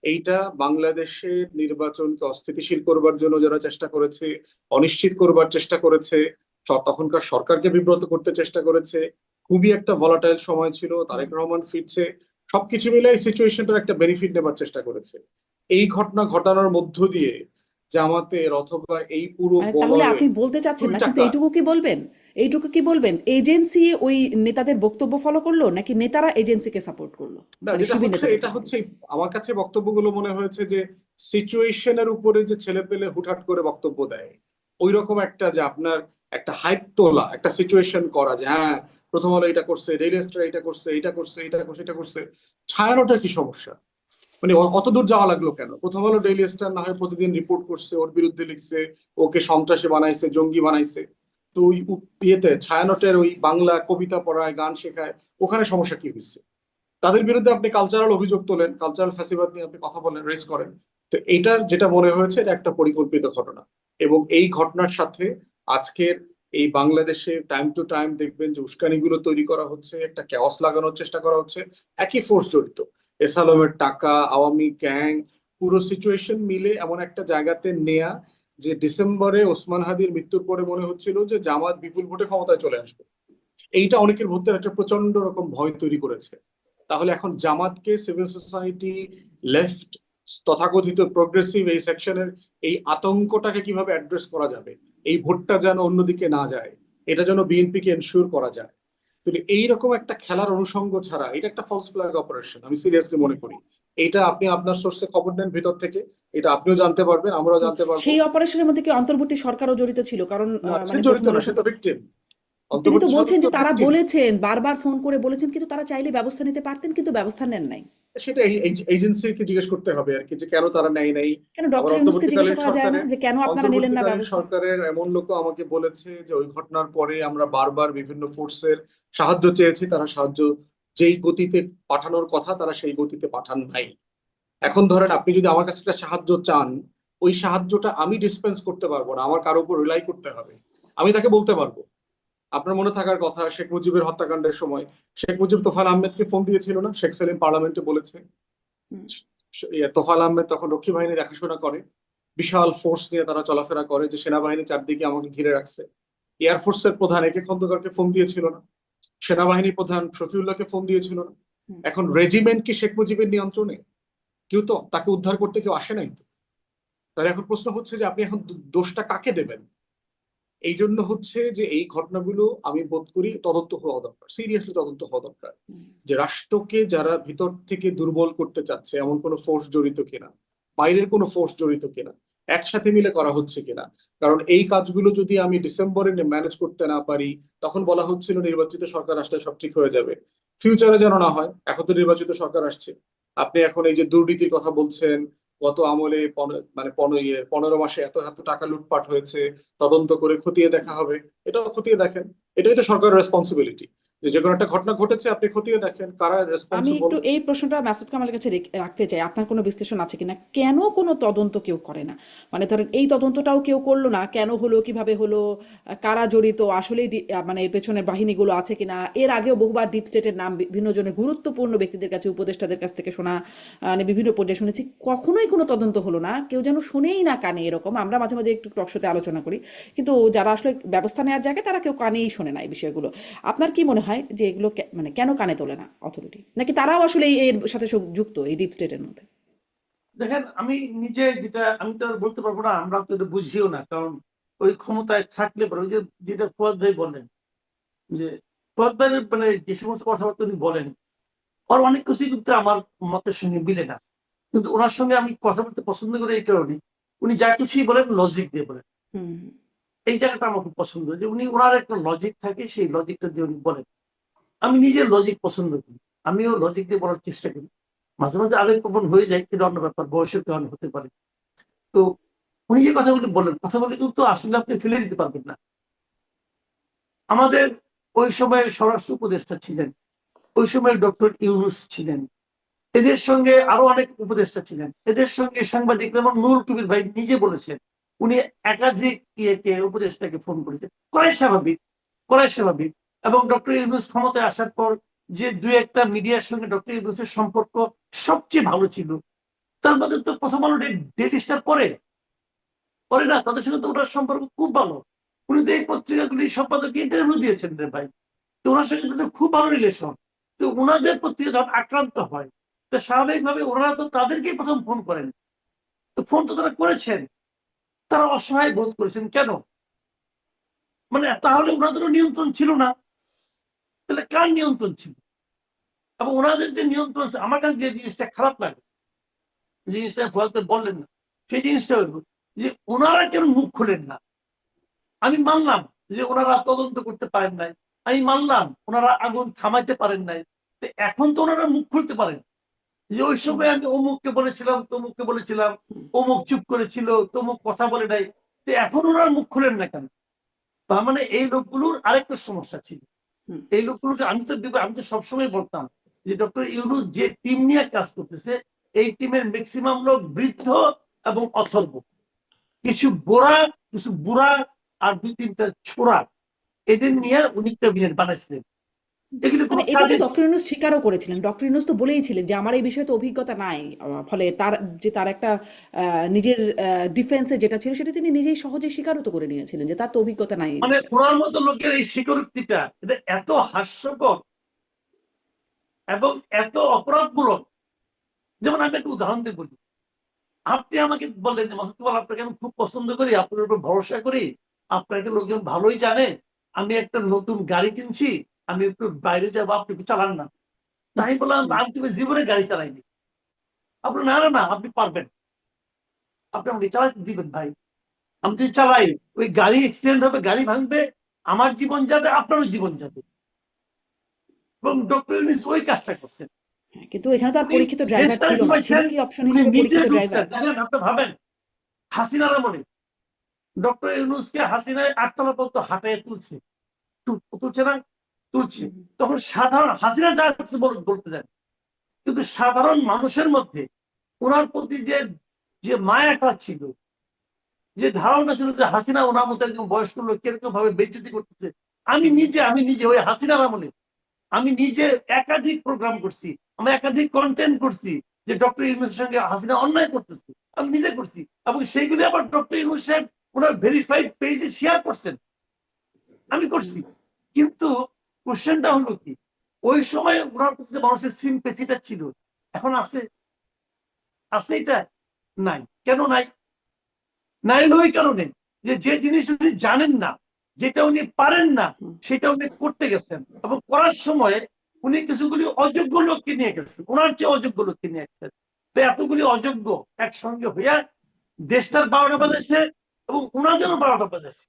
[SPEAKER 3] এইটা বাংলাদেশের নির্বাচনকে অস্থিতিশীল করবার জন্য যারা চেষ্টা করেছে, অনিশ্চিত করবার চেষ্টা করেছে, তখনকার সরকারকে বিব্রত করতে চেষ্টা করেছে। খুবই একটা ভলাটাইল সময় ছিল, তারেক রহমান ফিরছে, সবকিছু মিলে এই সিচুয়েশনটার একটা বেনিফিট নেবার চেষ্টা করেছে। এই ঘটনা ঘটানোর মধ্য দিয়ে জামাতের অথবা এই পুরো
[SPEAKER 1] মানে তাহলে
[SPEAKER 3] বলয়ে
[SPEAKER 1] আপনি বলতে চাচ্ছেন
[SPEAKER 3] 2
[SPEAKER 1] না, কিন্তু
[SPEAKER 3] টাকা।
[SPEAKER 1] এইটুকু কি বলবেন এজেন্সি ওই নেতাদের বক্তব্য ফলো করলো নাকি নেতারা এজেন্সিকে সাপোর্ট করলো,
[SPEAKER 3] না
[SPEAKER 1] মানে
[SPEAKER 3] যেটা
[SPEAKER 1] শিবির
[SPEAKER 3] হচ্ছে
[SPEAKER 1] নেতাদের
[SPEAKER 3] এটা
[SPEAKER 1] কথা
[SPEAKER 3] হচ্ছে
[SPEAKER 1] বলছি।
[SPEAKER 3] আমার কাছে বক্তব্যগুলো মনে হয়েছে যে সিচুয়েশনের উপরে যে ছেলে পেলে হুটহাট করে বক্তব্য দেয়, ওই রকম একটা যে আপনার একটা হাইপ তোলা, একটা সিচুয়েশন করা যে হ্যাঁ প্রথম আলো এটা করছে, ডেইলি স্টার এটা করছে, এটা করছে, এটা করছে, এটা করছে। ছায়ানটের কি সমস্যা? মানে অত দূর যাওয়া লাগলো কেন? প্রথম আলো ডেইলি স্টার না হয় প্রতিদিন রিপোর্ট করছে, ওর বিরুদ্ধে লিখছে, ওকে সন্ত্রাসী বানাইছে, জঙ্গি বানাইছে। তো ওই ইয়েতে ছায়ানটের ওই বাংলা কবিতা পড়ায়, গান শেখায়, ওখানে সমস্যা কি হয়েছে? তাদের বিরুদ্ধে আপনি কালচারাল অভিযোগ তোলেন, কালচারাল ফ্যাসিবাদ নিয়ে আপনি কথা বলেন, রেজ করেন। তো এইটার যেটা মনে হয়েছে এটা একটা পরিকল্পিত ঘটনা। এবং এই ঘটনার সাথে আজকের এই বাংলাদেশে টাইম টু টাইম দেখবেন যে উস্কানিগুলো তৈরি করা হচ্ছে, একটা ক্যাওস লাগানোর চেষ্টা করা হচ্ছে, একই ফোর্স জড়িত। এসালমের টাকা, আওয়ামী গ্যাং, পুরো সিচুয়েশন মিলে এমন একটা জায়গাতে নেয়া যে ডিসেম্বরে ওসমান হাদির মৃত্যুর পরে মনে হচ্ছিল যে জামাত বিপুল ভোটে ক্ষমতায় চলে আসবে। এইটা অনেকের মধ্যে একটা প্রচন্ড রকম ভয় তৈরি করেছে। তাহলে এখন জামাতকে সিভিল সোসাইটি, লেফট, তথাকথিত প্রোগ্রেসিভ এই সেকশনের এই আতঙ্কটাকে কিভাবে অ্যাড্রেস করা যাবে, এই ভোটটা যেন অন্যদিকে না যায়, এটা যেন বিএনপিকে এনশিওর করা যায়। তাহলে এইরকম একটা খেলার অনুষঙ্গ ছাড়া এটা একটা ফলস ফ্ল্যাগ অপারেশন আমি সিরিয়াসলি মনে করি। এটা আপনি আপনার সোর্সে খবর নেন ভিতর থেকে, এটা আপনিও জানতে পারবেন, আমরাও জানতে পারবো।
[SPEAKER 1] সেই অপারেশনের মধ্যে কি অন্তর্বর্তী সরকারও জড়িত ছিল? কারণ
[SPEAKER 3] না, সে
[SPEAKER 1] মানে
[SPEAKER 3] জড়িত
[SPEAKER 1] প্রথম
[SPEAKER 3] না,
[SPEAKER 1] আলো
[SPEAKER 3] সে তো ভিকটিম।
[SPEAKER 1] তিনি তো
[SPEAKER 3] অন্তর্বর্তী
[SPEAKER 1] বলছেন
[SPEAKER 3] সরকার
[SPEAKER 1] যে
[SPEAKER 3] তো
[SPEAKER 1] তারা
[SPEAKER 3] victim।
[SPEAKER 1] বলেছেন, বারবার ফোন করে বলেছেন, কিন্তু তারা চাইলে ব্যবস্থা নিতে পারতেন, কিন্তু ব্যবস্থা নেন নাই।
[SPEAKER 3] সেটা এজেন্সিকে জিজ্ঞেস করতে হবে আর কি, যে কেন তারা নেয় নাই।
[SPEAKER 1] কেন
[SPEAKER 3] আবার
[SPEAKER 1] ডক্টর ইউনূসকে জিজ্ঞাসা করা যায় না যে কেন আপনারা নিলেন না
[SPEAKER 3] অন্তর্বর্তীকালীন
[SPEAKER 1] ব্যবস্থা?
[SPEAKER 3] সরকারের এমন লোকও আমাকে বলেছে যে ওই ঘটনার পরে আমরা বারবার বিভিন্ন ফোর্সের সাহায্য চেয়েছি, তারা সাহায্য যেই গতিতে পাঠানোর কথা তারা সেই গতিতে পাঠান নাই। এখন ধরেন আপনি যদি আমার কাছে একটা সাহায্য চান, ওই সাহায্যটা আমি ডিসপেন্স করতে পারবো না, আমার কারো উপর রিলাই করতে হবে। আমি তাকে বলতে পারবো, আপনার মনে থাকার কথা শেখ মুজিবের হত্যাকাণ্ডের সময় শেখ মুজিব তোফায়েল আহমেদকে ফোন দিয়েছিল না, শেখ সেলিম পার্লামেন্টে বলেছে।
[SPEAKER 1] হুম,
[SPEAKER 3] তোফায়েল আহমেদ তখন রক্ষী বাহিনী দেখাশোনা করে, বিশাল ফোর্স নিয়ে তারা চলাফেরা করে, যে সেনাবাহিনী চারদিকে আমাকে ঘিরে রাখছে। এয়ারফোর্সের প্রধান একে খন্দকারকে ফোন দিয়েছিল না, সেনাবাহিনী প্রধান শফিউল্লাহকে ফোন দিয়েছিল না।
[SPEAKER 1] হুম।
[SPEAKER 3] এখন রেজিমেন্ট কি শেখ মুজিবের নিয়ন্ত্রণে? কেউ তো তাকে উদ্ধার করতে কেউ আসে নাই তো। তাহলে এখন প্রশ্ন হচ্ছে যে আপনি এখন দোষটা কাকে দেবেন? এই জন্য হচ্ছে যে এই ঘটনাগুলো আমি বোধ করি তদন্ত হওয়া দরকার, সিরিয়াসলি তদন্ত হওয়া দরকার, যে রাষ্ট্রকে যারা ভিতর থেকে দুর্বল করতে চাচ্ছে এমন কোনো ফোর্স জড়িত কিনা, বাইরের কোনো ফোর্স জড়িত কিনা, একসাথে মিলে করা হচ্ছে কিনা। কারণ এই কাজগুলো যদি আমি ডিসেম্বরে ম্যানেজ করতে না পারি, তখন বলা হচ্ছিল নির্বাচিত সরকার আসলে সব ঠিক হয়ে যাবে। ফিউচারে যেন না হয়। এখন তো নির্বাচিত সরকার আসছে, আপনি এখন এই যে দুর্নীতির কথা বলছেন, গত আমলে 15 মাসে এত এত টাকা লুটপাট হয়েছে, তদন্ত করে খতিয়ে দেখা হবে। এটাও খতিয়ে দেখেন, এটাই তো সরকারের রেসপন্সিবিলিটি, যে কোনো একটা ঘটনা ঘটেছে আপনি খতিয়ে দেখেন কারা
[SPEAKER 1] আমি
[SPEAKER 3] রেসপন্সিবল।
[SPEAKER 1] একটু এই প্রশ্নটা মাসুদ কামালের কাছে রাখতে চাই, আপনার কোনো বিশ্লেষণ আছে কিনা, কেন কোনো তদন্ত কেউ করে না? মানে ধরেন এই তদন্তটাও কেউ করলো না, কেন হলো, কিভাবে হলো, কারা জড়িত, আসলেই মানে এর পেছনের বাহিনীগুলো আছে কিনা? এর আগেও বহুবার ডিপ স্টেটের নাম বিভিন্ন জনের গুরুত্বপূর্ণ ব্যক্তিদের কাছে, উপদেষ্টাদের কাছ থেকে শোনা, মানে বিভিন্ন পর্যায়ে শুনেছি, কখনোই কোনো তদন্ত হলো না, কেউ যেন শুনেই না কানে। এরকম আমরা মাঝে মাঝে একটু টকশোতে আলোচনা করি, কিন্তু যারা আসলে ব্যবস্থা নেওয়ার জায়গায় তারা কেউ কানেই শোনে না এই বিষয়গুলো। আপনার কি মনে হয় যে এগুলো মানে কেন কানে তোলে না অথরিটি, নাকি তারাও আসলে এর সাথে যুক্ত এই ডিপ স্টেটের মধ্যে?
[SPEAKER 2] দেখেন, আমি নিজে যেটা আমি তো আর বলতে পারবো না, আমরা তো এটা বুঝিও না, কারণ ওই ক্ষমতায় থাকলে পরে ওই যে যেটা ফুয়াদ ভাই বলেন, যে ফুয়াদ ভাইয়ের মানে যে সমস্ত কথাবার্তা উনি বলেন, ওর অনেক কিছুই কিন্তু আমার মতের সঙ্গে মিলে না। কিন্তু ওনার সঙ্গে আমি কথা বলতে পছন্দ করি এই কারণে, উনি যা কিছুই বলেন লজিক দিয়ে বলেন।
[SPEAKER 1] হুম,
[SPEAKER 2] এই জায়গাটা আমার খুব পছন্দ, যে উনি ওনার একটা লজিক থাকে, সেই লজিকটা দিয়ে উনি বলেন। আমি নিজের লজিক পছন্দ করি, আমিও লজিক দিয়ে বলার চেষ্টা করি। মাঝে মাঝে আবেগপ্রবণ হয়ে যায়, কিন্তু অন্য ব্যাপার, বয়সের কারণে হতে পারে। তো উনি যে কথাগুলি বললেন, কথাগুলি কিন্তু আসলে আপনি ফেলে দিতে পারবেন না। আমাদের ওই সময় স্বরাষ্ট্র উপদেষ্টা ছিলেন, ওই সময় ডক্টর ইউনূস ছিলেন, এদের সঙ্গে আরো অনেক উপদেষ্টা ছিলেন, এদের সঙ্গে সাংবাদিক যেমন নুরুল কবির ভাই নিজে বলেছেন, উনি একাধিক উপদেষ্টাকে ফোন করেছেন। করাই স্বাভাবিক। এবং ডক্টর ইউনূস ক্ষমতায় আসার পর যে দুই একটা মিডিয়ার সঙ্গে ডক্টর ইউনূসের সম্পর্ক সবচেয়ে ভালো ছিল, তার মধ্যে তো প্রথম আলো, ডেইলি স্টার পরে না, তাদের সঙ্গে তো ওনার সম্পর্ক খুব ভালো। উনি তো এই পত্রিকাগুলি সম্পাদককে ইন্টারভিউ দিয়েছেন রে ভাই, তো ওনার সঙ্গে তাদের খুব ভালো রিলেশন। তো ওনাদের পত্রিকা যখন আক্রান্ত হয়, তো স্বাভাবিকভাবে ওনারা তো তাদেরকেই প্রথম ফোন করেন। তো ফোন তো তারা করেছেন, তারা অসহায় বোধ করেছেন কেন? মানে তাহলে ওনাদেরও নিয়ন্ত্রণ ছিল না, তাহলে কার নিয়ন্ত্রণ ছিল? এবং ওনাদের যে নিয়ন্ত্রণ, আমার কাছে যে জিনিসটা খারাপ লাগে, জিনিসটা ফয়সাল বললেন না, সেই জিনিসটা হলো যে ওনারা কেন মুখ খোলেন না। আমি মানলাম যে ওনারা তদন্ত করতে পারেন নাই, আমি মানলাম ওনারা আগুন থামাইতে পারেন নাই, তো এখন তো ওনারা মুখ খুলতে পারেন, যে ওই সময় আমি অমুককে বলেছিলাম, তমুককে বলেছিলাম, অমুক চুপ করেছিল, তমুক কথা বলে নাই, তো এখন ওনারা মুখ খুলেন না কেন? তার মানে এই লোকগুলোর আরেকটা সমস্যা ছিল।
[SPEAKER 1] হুম।
[SPEAKER 2] এই লোকগুলোকে আমি তো সবসময় বলতাম যে ডক্টর ইউনূস যে টিম নিয়ে কাজ করতেছে, এই টিমের ম্যাক্সিমাম লোক বৃদ্ধ এবং অথর্ব, কিছু বুড়া আর দুই তিনটা ছোড়া, এদের নিয়ে উনি ক্যাবিনেট বানাইছিলেন। এগুলি
[SPEAKER 1] মানে
[SPEAKER 2] কোনো
[SPEAKER 1] এটা তো
[SPEAKER 2] কাজের
[SPEAKER 1] ডক্টর ইউনূস স্বীকারও করেছিলেন, ডক্টর ইউনূস তো বলেইছিলেন যে আমার এই বিষয়ে তো অভিজ্ঞতা নাই। ফলে তার যে তার একটা নিজের ডিফেন্সে যেটা ছিল সেটা তিনি নিজেই সহজে স্বীকারও তো করে নিয়েছিলেন যে তার তো অভিজ্ঞতা নাই এই
[SPEAKER 2] মানে
[SPEAKER 1] বিষয়ে।
[SPEAKER 2] ওনার মতো লোকের এই স্বীকারোক্তিটা, এটা এত হাস্যকর এবং এত অপরাধমূলক। যেমন আমি একটা উদাহরণ দিয়ে বলি, আপনি আমাকে বললেন যে মাসুদ কামাল, আপনাকে আমি খুব পছন্দ করি, আপনার উপর ভরসা করি, আপনাকে লোকজন ভালোই জানে, আমি একটা নতুন গাড়ি কিনছি, আমি একটু বাইরে যাবো, আপনি একটু চালান না। তাই বললাম, আমি তুমি জীবনে গাড়ি চালাইনি, আপনার না না না আপনি পারবেন, আপনি আমাকে চালাতে দিবেন ভাই, আমি যদি চালাই ওই গাড়ি অ্যাক্সিডেন্ট হবে, গাড়ি ভাঙবে, আমার জীবন যাবে, আপনারও জীবন যাবে। এবং ডক্টর ইউনূস ওই কাজটা করছেন।
[SPEAKER 1] হ্যাঁ, কিন্তু এখানে তো আর
[SPEAKER 2] উনি
[SPEAKER 1] পরীক্ষিত ড্রাইভার
[SPEAKER 2] দেশটা
[SPEAKER 1] ছিল না, ছিল
[SPEAKER 2] ডুবাইছেন,
[SPEAKER 1] কি অপশন
[SPEAKER 2] উনি
[SPEAKER 1] হিসেবে
[SPEAKER 2] নিজে
[SPEAKER 1] পরীক্ষিত
[SPEAKER 2] ঢুকছেন।
[SPEAKER 1] ড্রাইভার?
[SPEAKER 2] দেখেন আপনি ভাবেন হাসিনার আমলে ডক্টর ইউনূসকে হাসিনায় 8 তলা পর্যন্ত হাঁটায় তুলছে, তুলছে না, তুলছে। তখন সাধারণ হাসিনা যা কিছু বলতে দেন, কিন্তু সাধারণ মানুষের মধ্যে ওনার প্রতি যে যে মায়াটা ছিল, যে ধারণা ছিল যে হাসিনা ওনার মতো একজন বয়স্ক লোক কিরকম ভাবে বেইজ্জতি করতেছে। আমি নিজে ওই হাসিনার আমলে আমি নিজে একাধিক প্রোগ্রাম করছি, আমি একাধিক কন্টেন্ট করছি যে ডক্টর ইউনূসের সঙ্গে হাসিনা অন্যায় করতেছে, আমি নিজে করছি। এবং সেইগুলি আবার ডক্টর ইউনূস সাহেব ওনার ভেরিফাইড পেজে শেয়ার করছেন, আমি করছি। কিন্তু কোশ্চেনটা হলো কি, ওই সময় ওনার প্রতি মানুষের সিম্পেথিটা ছিল, এখন আছে? আছে এটা? নাই। কেন নাই? নাই ওই কারণে যে জিনিস উনি জানেন না, যেটা উনি পারেন না, সেটা উনি করতে গেছেন। এবং করার সময় উনি কিছুগুলি অযোগ্য লোককে নিয়ে গেছেন, ওনার চেয়ে অযোগ্য লোককে নিয়ে গেছেন। তো এতগুলি অযোগ্য একসঙ্গে হইয়া দেশটার 12টা বাজাইছে এবং ওনাদেরও 12টা বাজাইছে,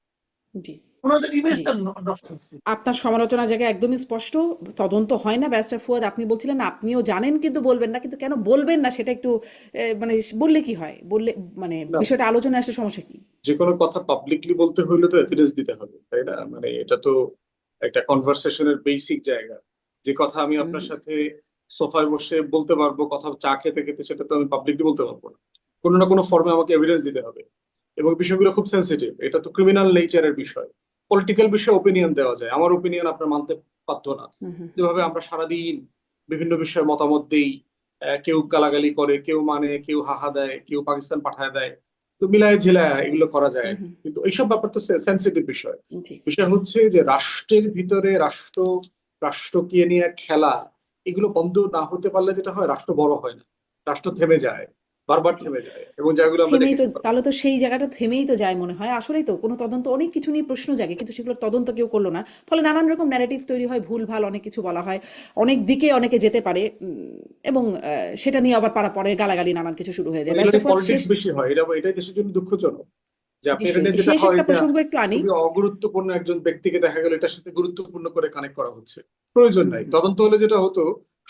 [SPEAKER 1] জি
[SPEAKER 2] ওনাদের
[SPEAKER 1] জি
[SPEAKER 2] ইমেজটা নষ্ট হচ্ছে।
[SPEAKER 1] আপনার সমালোচনার জায়গায় একদমই স্পষ্ট। তদন্ত হয় না ব্যারিস্টার ফুয়াদ, আপনি বলছিলেন না আপনিও জানেন কিন্তু বলবেন না, কিন্তু কেন বলবেন না সেটা একটু মানে বললে কি হয়, বললে মানে
[SPEAKER 3] না,
[SPEAKER 1] বিষয়টা আলোচনায় আসলে সমস্যা কি?
[SPEAKER 3] যে কোনো কথা পাবলিকলি বলতে হইলে তো এভিডেন্স দিতে হবে, তাই না? মানে এটা তো একটা কনভারসেশনের বেসিক জায়গা। যে কথা আমি
[SPEAKER 1] হুম
[SPEAKER 3] আপনার সাথে সোফায় বসে বলতে পারবো, কথা চা খেতে খেতে, সেটা তো আমি পাবলিকলি বলতে পারবো না। কোনো না কোনো ফর্মে আমাকে এভিডেন্স দিতে হবে। এবং বিষয়গুলো খুব সেন্সিটিভ, এটা তো ক্রিমিনাল নেচারের বিষয়। পলিটিক্যাল বিষয়ে ওপিনিয়ন দেওয়া যায়, আমার ওপিনিয়ন আপনার মানতে বাধ্য না।
[SPEAKER 1] হুম হুম
[SPEAKER 3] যেভাবে আমরা সারাদিন বিভিন্ন বিষয়ে মতামত দিই, কেউ গালাগালি করে, কেউ মানে, কেউ হাহা দেয়, কেউ পাকিস্তান পাঠায় দেয়, তো মিলায় ঝিলায় এগুলো করা যায়।
[SPEAKER 1] হুম হুম,
[SPEAKER 3] কিন্তু এইসব ব্যাপার তো সেন্সিটিভ বিষয়।
[SPEAKER 1] জি
[SPEAKER 3] বিষয় হচ্ছে যে রাষ্ট্রের ভিতরে রাষ্ট্রকে নিয়ে খেলা, এগুলো বন্ধ না হতে পারলে যেটা হয়, রাষ্ট্র বড় হয় না, রাষ্ট্র থেমে যায়, বারবার
[SPEAKER 1] জি
[SPEAKER 3] থেমে যায়, এবং যেগুলো আমরা
[SPEAKER 1] থেমেই তো,
[SPEAKER 3] দেখেছি।
[SPEAKER 1] তাহলে তো সেই জায়গাটা থেমেই তো যায় মনে হয়। আসলেই তো কোনো তদন্ত, অনেক কিছু নিয়ে প্রশ্ন জাগে কিন্তু সেগুলোর তদন্ত কেউ করলো না, ফলে নানান রকম ন্যারেটিভ তৈরি হয়, ভুল ভাল অনেক কিছু বলা হয়, অনেক দিকে অনেকে যেতে পারে, এবং সেটা নিয়ে আবার পাড়া পরে গালাগালি নানান কিছু শুরু হয়ে যায়।
[SPEAKER 3] এগুলো
[SPEAKER 1] ব্যারিস্টার
[SPEAKER 3] নিয়ে
[SPEAKER 1] ফুয়াদ শেষ,
[SPEAKER 3] পলিটিক্স বেশি হয়, এটাই দেশের জন্য দুঃখজনক। যে আপনি এটা
[SPEAKER 1] নিশ্চয়ই
[SPEAKER 3] নিয়ে যেটা
[SPEAKER 1] শেষ
[SPEAKER 3] হয়
[SPEAKER 1] একটা
[SPEAKER 3] যে
[SPEAKER 1] প্রসঙ্গ একটু আনি।
[SPEAKER 3] খুবই অগুরুত্বপূর্ণ একজন ব্যক্তিকে দেখা গেল এটার সাথে গুরুত্বপূর্ণ করে কানেক্ট করা হচ্ছে, প্রয়োজন নাই।
[SPEAKER 1] হুম
[SPEAKER 3] তদন্ত হলে যেটা হতো,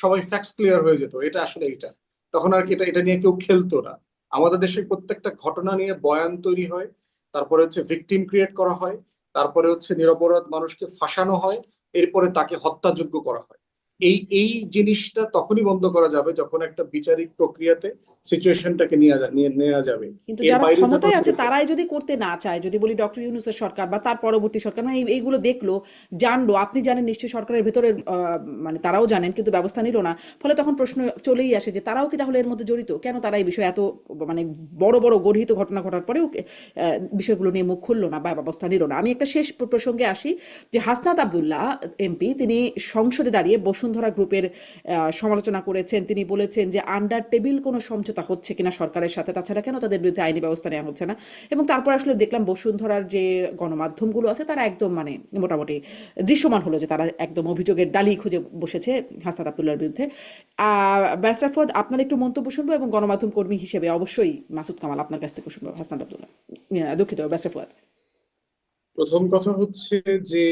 [SPEAKER 3] সবাই ফ্যাক্টস ক্লিয়ার হয়ে যেত, এটা আসলে এটা, তখন আর কি এটা এটা নিয়ে কেউ খেলতো না। আমাদের দেশের প্রত্যেকটা ঘটনা নিয়ে বয়ান তৈরি হয়, তারপরে হচ্ছে ভিকটিম ক্রিয়েট করা হয়, তারপরে হচ্ছে নিরপরাধ মানুষকে ফাঁসানো হয়, এরপরে তাকে হত্যাযোগ্য করা হয়। এই জিনিসটা তখনই বন্ধ করা যাবে যখন একটা বিচারিক প্রক্রিয়াতে সিচুয়েশনটাকে নেওয়া যাবে।
[SPEAKER 1] কিন্তু
[SPEAKER 3] এর
[SPEAKER 1] যারা
[SPEAKER 3] বাইরে যেন
[SPEAKER 1] ক্ষমতায় আছে
[SPEAKER 3] ছোট ছোট
[SPEAKER 1] তারাই যদি করতে না চায়, যদি বলি ডক্টর ইউনূসের সরকার বা তার পরবর্তী সরকার, মানে এইগুলো দেখলো, জানলো, আপনি জানেন নিশ্চয়ই সরকারের ভেতরে, মানে তারাও জানেন কিন্তু ব্যবস্থা নিল না, ফলে তখন প্রশ্ন চলেই আসে যে তারাও কি তাহলে এর মধ্যে জড়িত? কেন তারা এই বিষয়ে এত মানে বড় বড় গর্হিত ঘটনা ঘটার পরেও বিষয়গুলো নিয়ে মুখ খুললো না বা ব্যবস্থা নিল না? আমি একটা শেষ প্রসঙ্গে আসি, যে হাসনাত আব্দুল্লাহ এমপি, তিনি সংসদে দাঁড়িয়ে বসুন্ধরা গ্রুপের সমালোচনা করেছেন। তিনি বলেছেন যে আন্ডার টেবিল কোনো সমঝোতা হচ্ছে কিনা সরকারের সাথে, তাছাড়া কেন তাদের বিরুদ্ধে আইনি ব্যবস্থা নেওয়া হচ্ছে না। এবং তারপর আসলে দেখলাম বসুন্ধরার যে গণমাধ্যমগুলো আছে তারা একদম মানে মোটামুটি দৃশ্যমান হলো যে তারা একদম অভিযোগের ডালি খুঁজে বসেছে হাসনাত আব্দুল্লাহর বিরুদ্ধে। ব্যারিস্টার ফুয়াদ, আপনার একটু মন্তব্য শুনবো, এবং গণমাধ্যম কর্মী হিসেবে অবশ্যই মাসুদ কামাল আপনার কাছ থেকে শুনবো। হাসনাত আব্দুল্লাহ, দুঃখিত ব্যারিস্টার ফুয়াদ।
[SPEAKER 3] প্রথম কথা হচ্ছে যে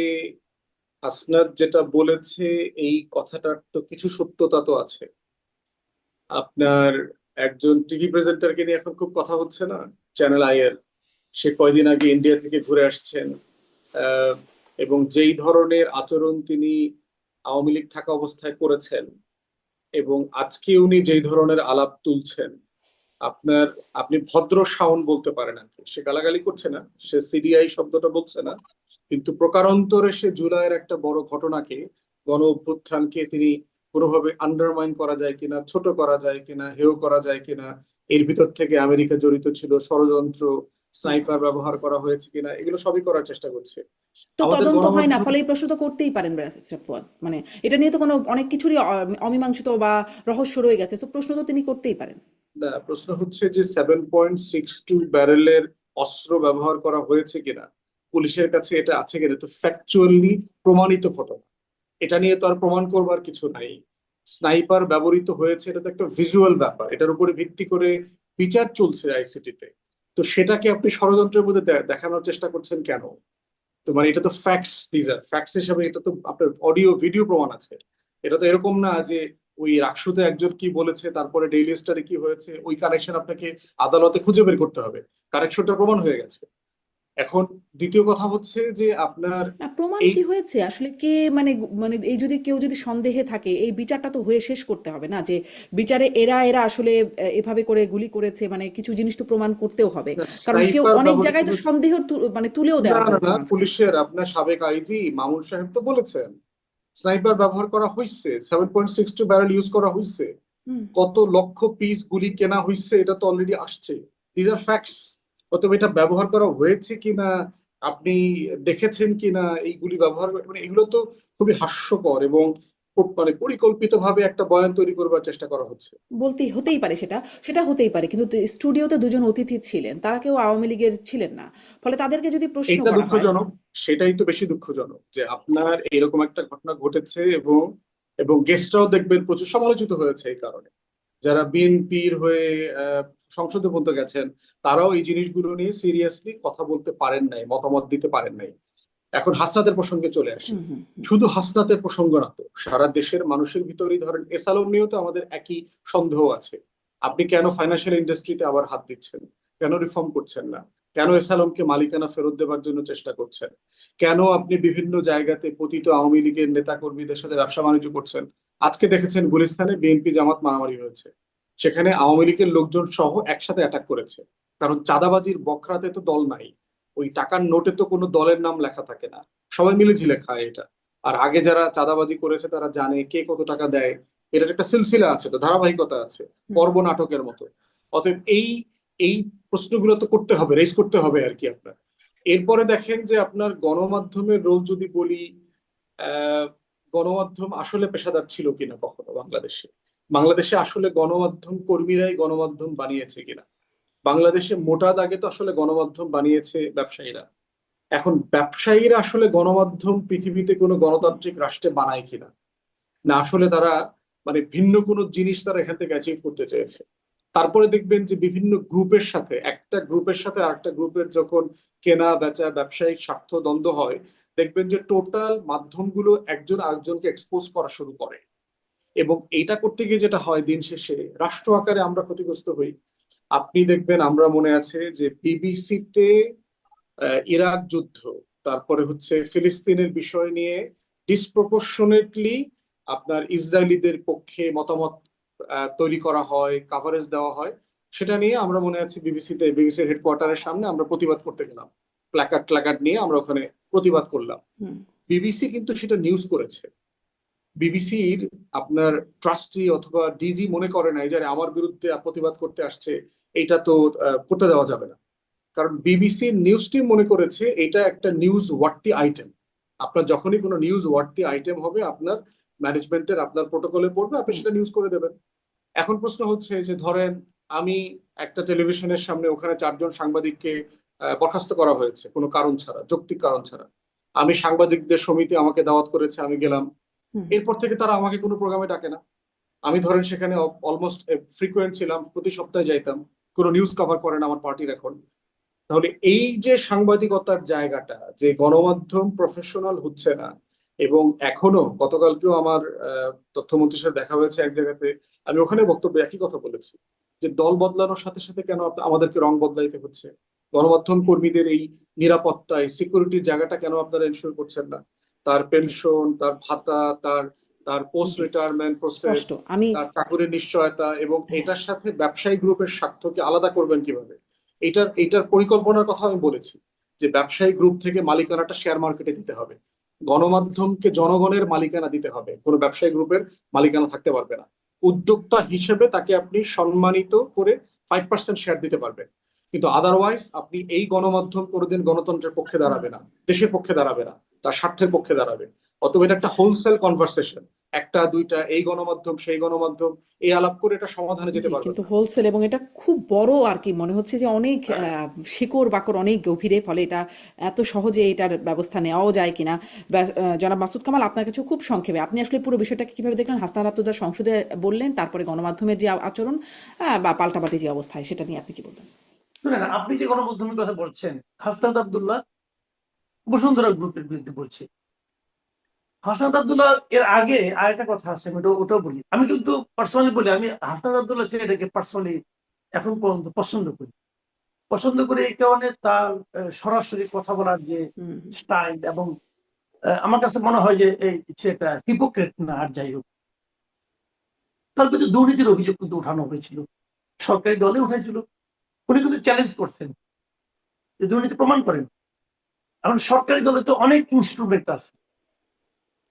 [SPEAKER 3] হাসনাত যেটা বলেছে, এই কথাটার তো কিছু সত্যতা তো আছে। আপনার একজন টিভি প্রেজেন্টারকে নিয়ে এখন খুব কথা হচ্ছে না, চ্যানেল আই এর, সে কয়দিন আগে ইন্ডিয়া থেকে ঘুরে আসছেন, আহ, এবং যেই ধরনের আচরণ তিনি আওয়ামী লীগ থাকা অবস্থায় করেছেন, এবং আজকে উনি যেই ধরনের আলাপ তুলছেন, আপনার আপনি ভদ্র শাওন বলতে পারেন আর কি। সে গালাগালি করছে না, সে সিডিআই শব্দটা বলছে না, কিন্তু প্রকারান্তরে সে জুলাইয়ের একটা বড় ঘটনাকে, গণ অভ্যুত্থানকে তিনি কোনোভাবে আন্ডারমাইন করা যায় কিনা, ছোট করা যায় কিনা, হেয় করা যায় কিনা, এর ভিতর থেকে আমেরিকা জড়িত ছিল, ষড়যন্ত্র, স্নাইপার ব্যবহার করা হয়েছে কিনা, এগুলো সবই করার চেষ্টা করছে।
[SPEAKER 1] তো
[SPEAKER 3] আমাদের
[SPEAKER 1] তদন্ত হয় না,
[SPEAKER 3] গণমাধ্যম,
[SPEAKER 1] ফলে এই প্রশ্ন তো করতেই পারেন ব্যারিস্টার ফুয়াদ। মানে এটা নিয়ে তো কোনো অনেক কিছুরই অমীমাংসিত বা রহস্য রয়ে গেছে, তো প্রশ্ন তো তিনি করতেই পারেন।
[SPEAKER 3] না, প্রশ্ন হচ্ছে যে 7.62 ব্যারেলের অস্ত্র ব্যবহার করা হয়েছে কিনা, পুলিশের কাছে এটা আছে কিনা, তো ফ্যাকচুয়ালি প্রমাণিত ঘটনা, এটা নিয়ে তো আর প্রমাণ করবার কিছু নাই। স্নাইপার ব্যবহৃত হয়েছে, এটা তো একটা ভিজুয়াল ব্যাপার, এটার উপরে ভিত্তি করে বিচার চলছে আইসিটিতে। তো সেটাকে আপনি ষড়যন্ত্রের মধ্যে দেখানোর চেষ্টা করছেন কেন? তো মানে এটা তো ফ্যাক্টস, দিস আর ফ্যাক্টস হিসাবে এটা তো আপনার অডিও ভিডিও প্রমাণ আছে। এটা তো এরকম না যে ওই রাকসুতে একজন কি বলেছে তারপরে ডেইলি স্টারে কি হয়েছে ওই কানেকশন আপনাকে আদালতে খুঁজে বের করতে হবে, কানেকশনটা প্রমাণ হয়ে গেছে। এখন দ্বিতীয় কথা হচ্ছে যে আপনার
[SPEAKER 1] না, প্রমাণ
[SPEAKER 3] এই
[SPEAKER 1] কি হয়েছে আসলে? কে মানে মানে এই যদি কেউ যদি সন্দেহে থাকে, এই বিচারটা তো হয়ে শেষ করতে হবে না, যে বিচারে এরা এরা আসলে এভাবে করে গুলি করেছে, মানে কিছু জিনিস তো প্রমাণ করতেও হবে। কারণ কেউ
[SPEAKER 3] স্নাইপার
[SPEAKER 1] অনেক
[SPEAKER 3] ব্যবহৃত
[SPEAKER 1] জায়গায় তো
[SPEAKER 3] হয়েছে।
[SPEAKER 1] সন্দেহ মানে তুলেও
[SPEAKER 3] না
[SPEAKER 1] দেওয়া
[SPEAKER 3] না
[SPEAKER 1] হয়েছে
[SPEAKER 3] না,
[SPEAKER 1] মাঝখানে।
[SPEAKER 3] পুলিশের আপনার সাবেক আইজি মামুন সাহেব তো বলেছেন স্নাইপার ব্যবহার করা হয়েছে, 7.62 ব্যারেল ইউজ করা হয়েছে,
[SPEAKER 1] হুম।
[SPEAKER 3] কত লক্ষ পিস গুলি কেনা হয়েছে, এটা তো অলরেডি আসছে। These are facts. অতএব এটা ব্যবহার করা হয়েছে কিনা, আপনি দেখেছেন কিনা এইগুলি ব্যবহার মানে এগুলো তো খুবই হাস্যকর এবং খুব মানে পরিকল্পিতভাবে একটা বয়ান তৈরি করবার চেষ্টা করা হচ্ছে।
[SPEAKER 1] বলতেই হতেই পারে, সেটা সেটা হতেই পারে, কিন্তু স্টুডিওতে দুজন অতিথি ছিলেন, তারা কেউ আওয়ামী লীগের ছিলেন না। ফলে তাদেরকে যদি প্রশ্ন
[SPEAKER 3] এইটা
[SPEAKER 1] করা হয়।
[SPEAKER 3] দুঃখজনক, সেটাই তো বেশি দুঃখজনক যে আপনার এরকম একটা ঘটনা ঘটেছে এবং এবং গেস্টরাও দেখবেন প্রচুর সমালোচিত হয়েছে এই কারণে। যারা বিএনপির হয়ে সংসদে বলতে গেছেন তারাও এই জিনিসগুলো নিয়ে সিরিয়াসলি কথা বলতে পারেন নাই, মতামত দিতে পারেন নাই। এখন হাসনাতের প্রসঙ্গে চলে আসি।
[SPEAKER 1] হুম হুম হুম।
[SPEAKER 3] শুধু হাসনাতের প্রসঙ্গ না তো, সারা দেশের মানুষের ভিতরেই ধরেন এসালম নিয়েও তো আমাদের একই সন্দেহ আছে। আপনি কেন ফাইন্যান্সিয়াল ইন্ডাস্ট্রিতে আবার হাত দিচ্ছেন? কেন রিফর্ম করছেন না? কেন এসালমকে মালিকানা ফেরত দেওয়ার জন্য চেষ্টা করছেন? কেন আপনি বিভিন্ন জায়গাতে পতিত আওয়ামী লীগের নেতা কর্মীদের সাথে ব্যবসা বাণিজ্য করছেন? আজকে দেখেছেন গুলিস্তানে বিএনপি জামাত মারামারি হয়েছে, সেখানে আওয়ামী লীগের লোকজন সহ একসাথে অ্যাটাক করেছে। কারণ চাঁদাবাজির বখরাতে তো দল নাই, ওই টাকার নোটে তো কোনো দলের নাম লেখা থাকে না, সবাই মিলে ঝিলে খায় এটা। আর আগে যারা চাঁদাবাজি করেছে তারা জানে কে কত টাকা দেয়, এটার একটা সিলসিলা আছে, তো ধারাবাহিকতা আছে,
[SPEAKER 1] হুম।
[SPEAKER 3] পর্ব নাটকের মতো। অতএব এই এই প্রশ্নগুলো তো করতে হবে, রেজ করতে হবে আর কি আপনার। এরপরে দেখেন যে আপনার গণমাধ্যমের রোল যদি বলি, আহ গণমাধ্যম আসলে পেশাদার ছিল কিনা কখনো বাংলাদেশে, বাংলাদেশে আসলে গণমাধ্যম কর্মীরাই গণমাধ্যম বানিয়েছে কিনা, বাংলাদেশে মোটা দাগে তো আসলে গণমাধ্যম বানিয়েছে ব্যবসায়ীরা। এখন ব্যবসায়ীরা আসলে গণমাধ্যম পৃথিবীতে কোনো গণতান্ত্রিক রাষ্ট্রে বানায় কিনা, না আসলে তারা মানে ভিন্ন কোনো জিনিস তারা এখান থেকে অ্যাচিভ করতে চেয়েছে। তারপরে দেখবেন যে বিভিন্ন গ্রুপের সাথে, একটা গ্রুপের সাথে আরেকটা গ্রুপের যখন কেনা বেচা ব্যবসায়িক স্বার্থ দ্বন্দ্ব হয়, দেখবেন যে টোটাল মাধ্যমগুলো একজন আরেকজনকে এক্সপোজ করা শুরু করে। এবং এইটা করতে গিয়ে যেটা হয় দিন শেষে রাষ্ট্র আকারে আমরা ক্ষতিগ্রস্ত হই। আপনি দেখবেন, আমরা মনে আছে যে বিবিসিতে ইরাক যুদ্ধ, তারপরে হচ্ছে ফিলিস্তিনের বিষয় নিয়ে ডিসপ্রপোর্শনেটলি আপনার ইসরায়েলিদের পক্ষে মতামত তৈরি করা হয়, কাভারেজ দেওয়া হয়। সেটা নিয়ে আমরা মনে আছে বিবিসির হেডকোয়ার্টারের সামনে আমরা প্রতিবাদ করতে গেলাম, প্ল্যাকার্ড প্ল্যাকার্ড নিয়ে আমরা ওখানে প্রতিবাদ করলাম।
[SPEAKER 1] হুম।
[SPEAKER 3] বিবিসি কিন্তু সেটা নিউজ করেছে। বিবিসির আপনার ট্রাস্টি অথবা ডিজি মনে করে নাই যে আরে আমার বিরুদ্ধে প্রতিবাদ করতে আসছে, এইটা তো করতে দেওয়া যাবে না। কারণ বিবিসির নিউজ টিম মনে করেছে এটা একটা নিউজ ওয়ার্থি আইটেম। আপনার যখনই কোনো নিউজ ওয়ার্থি আইটেম হবে আপনার ম্যানেজমেন্টের আপনার প্রোটোকলে পড়বে, আপনি
[SPEAKER 1] হুম।
[SPEAKER 3] সেটা নিউজ করে দেবেন। এখন প্রশ্ন হচ্ছে যে ধরেন আমি একটা টেলিভিশনের সামনে, ওখানে 4 জন সাংবাদিককে বরখাস্ত করা হয়েছে কোনো কারণ ছাড়া, যৌক্তিক কারণ ছাড়া। আমি সাংবাদিকদের সমিতি আমাকে দাওয়াত করেছে, আমি গেলাম।
[SPEAKER 1] হুম।
[SPEAKER 3] এরপর থেকে তারা আমাকে কোনো প্রোগ্রামে ডাকে না। আমি ধরেন সেখানে অলমোস্ট ফ্রিকোয়েন্ট ছিলাম, প্রতি সপ্তাহে যাইতাম, কোনো নিউজ কভার করে না আমার পার্টির এখন। তাহলে এই যে সাংবাদিকতার জায়গাটা, যে গণমাধ্যম প্রফেশনাল হচ্ছে না, এবং এখনো গতকালকেও আমার তথ্যমন্ত্রীর সাথে দেখা হয়েছে এক জায়গাতে, আমি ওখানে বক্তব্য একই কথা বলেছি যে দল বদলানোর সাথে সাথে কেন আমাদেরকে রং বদলাইতে হচ্ছে, গণমাধ্যম কর্মীদের এই নিরাপত্তায় সিকিউরিটির জায়গাটা কেন আপনারা এনশিওর করছেন না, তার পেনশন, তার ভাতা, তার তার পোস্ট
[SPEAKER 1] জি,
[SPEAKER 3] রিটায়ারমেন্ট প্রসেস,
[SPEAKER 1] স্পষ্ট। আমি
[SPEAKER 3] তার চাকরির নিশ্চয়তা, এবং
[SPEAKER 1] হ্যাঁ।
[SPEAKER 3] এটার সাথে ব্যবসায়ী গ্রুপের স্বার্থকে আলাদা করবেন কিভাবে। এইটার পরিকল্পনার কথা আমি বলেছি যে ব্যবসায়ী গ্রুপ থেকে মালিকানাটা শেয়ার মার্কেটে দিতে হবে, গণমাধ্যমকে জনগণের মালিকানা দিতে হবে, কোনো ব্যবসায়ী গ্রুপের মালিকানা থাকতে পারবে না। উদ্যোক্তা হিসেবে তাকে আপনি সম্মানিত করে 5% শেয়ার দিতে পারবেন, কিন্তু আদারওয়াইজ আপনি এই গণমাধ্যম কোনোদিন গণতন্ত্রের পক্ষে দাঁড়াবে না, দেশের পক্ষে দাঁড়াবে না, তার স্বার্থের পক্ষে দাঁড়াবে। অতএব এটা একটা হোলসেল কনভারসেশন, একটা দুইটা এই গণমাধ্যম সেই গণমাধ্যম এই আলাপ করে এটা সমাধানে যেতে
[SPEAKER 1] জি,
[SPEAKER 3] পারবে
[SPEAKER 1] কিন্তু
[SPEAKER 3] না।
[SPEAKER 1] হোলসেল এবং এটা খুব বড় আর কি মনে হচ্ছে যে অনেক শিকড় বাকড় অনেক গভীরে, ফলে এটা এত সহজে এটার ব্যবস্থা নেওয়াও যায় কিনা। জনাব মাসুদ কামাল, আপনার কাছে খুব সংক্ষেপে আপনি আসলে পুরো বিষয়টাকে কিভাবে দেখলেন? হাসনাত আব্দুল্লাহ সংসদে বললেন, তারপরে গণমাধ্যমের যে আচরণ বা পাল্টাপাল্টি যে অবস্থায়, সেটা নিয়ে আপনি কি বলবেন?
[SPEAKER 2] শুনেন, আপনি যে গণমাধ্যমের কথা বলছেন, হাসনাত আব্দুল্লাহ বসুন্ধরা গ্রুপের বিরুদ্ধে বলছে। হাসনাত আব্দুল্লাহ এর আগে আরেকটা কথা আছে, আমি ওটাও বলি। আমি কিন্তু পার্সোনালি বলি, আমি হাসনাত আব্দুল্লাহ ছেলেটাকে পার্সোনালি এখন পর্যন্ত পছন্দ করি এই কারণে তার সরাসরি কথা বলার যে
[SPEAKER 1] হুম,
[SPEAKER 2] স্টাইল, এবং আমার কাছে মনে হয় যে এই ছেলেটা হিপোক্রেট না। আর যাই হোক, তার কিন্তু দুর্নীতির অভিযোগ কিন্তু উঠানো হয়েছিল, সরকারি দলে উঠেছিল। উনি কিন্তু চ্যালেঞ্জ করছেন যে দুর্নীতি প্রমাণ করেন। এখন সরকারি দলে তো অনেক ইনস্ট্রুমেন্ট আছে,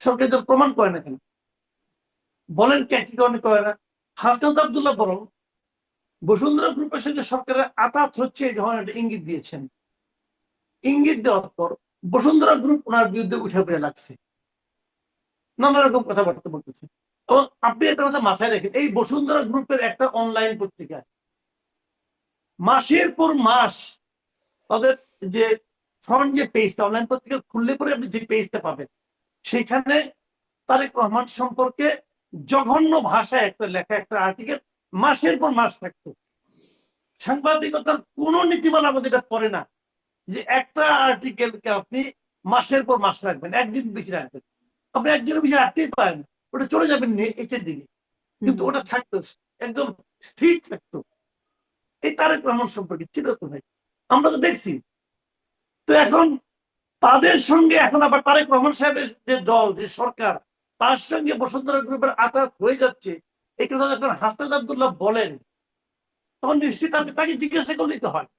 [SPEAKER 2] সরকারি দল প্রমাণ করে না কেন? বলেন কি কারণে করে না? হাসনাত আব্দুল্লাহ বরং বসুন্ধরা গ্রুপের সঙ্গে সরকারের আতাত হচ্ছে এই ধরনের একটা ইঙ্গিত দিয়েছেন। ইঙ্গিত দেওয়ার পর বসুন্ধরা গ্রুপ ওনার বিরুদ্ধে উঠে পড়ে লাগছে, নানা রকম কথাবার্তা বলতেছে। এবং আপনি একটা কথা মাথায় রেখেন, এই বসুন্ধরা গ্রুপের একটা অনলাইন পত্রিকা, মাসের পর মাস তাদের যে ফ্রন্ট যে পেজটা, অনলাইন পত্রিকা খুললে পরে আপনি যে পেজটা পাবেন, সেখানে তারেক রহমান সম্পর্কে জঘন্য ভাষায় একটা লেখা একটা আর্টিকেল মাসের পর মাস থাকতো। সাংবাদিকতার কোন নীতিমালা আমাদের এটা পড়ে না যে একটা আর্টিকেলকে আপনি মাসের পর মাস রাখবেন, একদিন বেশি রাখবেন। আপনি একদিনের বেশি রাখতেই পারেন, ওটা চলে যাবেন এইচের দিকে। কিন্তু ওটা থাকতো, একদম স্থির থাকতো। এই তারেক রহমান সম্পর্কে ছিল তো ভাই, আমরা তো দেখছি। তো এখন তাদের সঙ্গে এখন আবার তারেক রহমান সাহেবের যে দল, যে সরকার, তার সঙ্গে বসুন্ধরা গ্রুপের আঘাত হয়ে যাচ্ছে। এই কথা যখন হাসনাত আব্দুল্লাহ বলেন, তখন নিশ্চিত আপনি তাকে জিজ্ঞাসা করলেই তো হয়।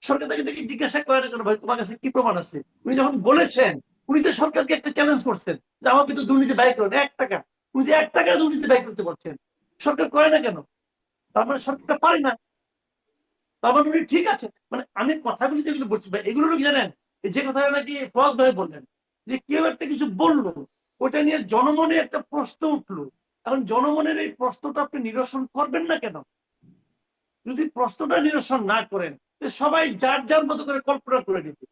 [SPEAKER 2] সরকার তাকে জিজ্ঞাসা করে না কেন, ভাই তোমার কাছে কি প্রমাণ আছে? উনি যখন বলেছেন, উনি তো সরকারকে একটা চ্যালেঞ্জ করছেন যে আমার কিন্তু দুর্নীতি ব্যয় করেন 1 টাকা। উনি যে 1 টাকা দুর্নীতি ব্যয় করতে পারছেন, সরকার করে না কেন? তার মানে সরকার পারে না, তার মানে উনি ঠিক আছে। মানে আমি কথাগুলি যেগুলো বলছি ভাই, এগুলো কি জানেন? যে কথাটা নাকি ফওয়াদ ভাই বললেন, যে কেউ একটা কিছু বললো, ওটা নিয়ে জনমনে একটা প্রশ্ন উঠলো। এখন জনমনের এই প্রশ্নটা আপনি নিরসন করবেন না কেন? যদি প্রশ্নটা নিরসন না করেন, সবাই যার যার মতো করে কল্পনা করে নেবে।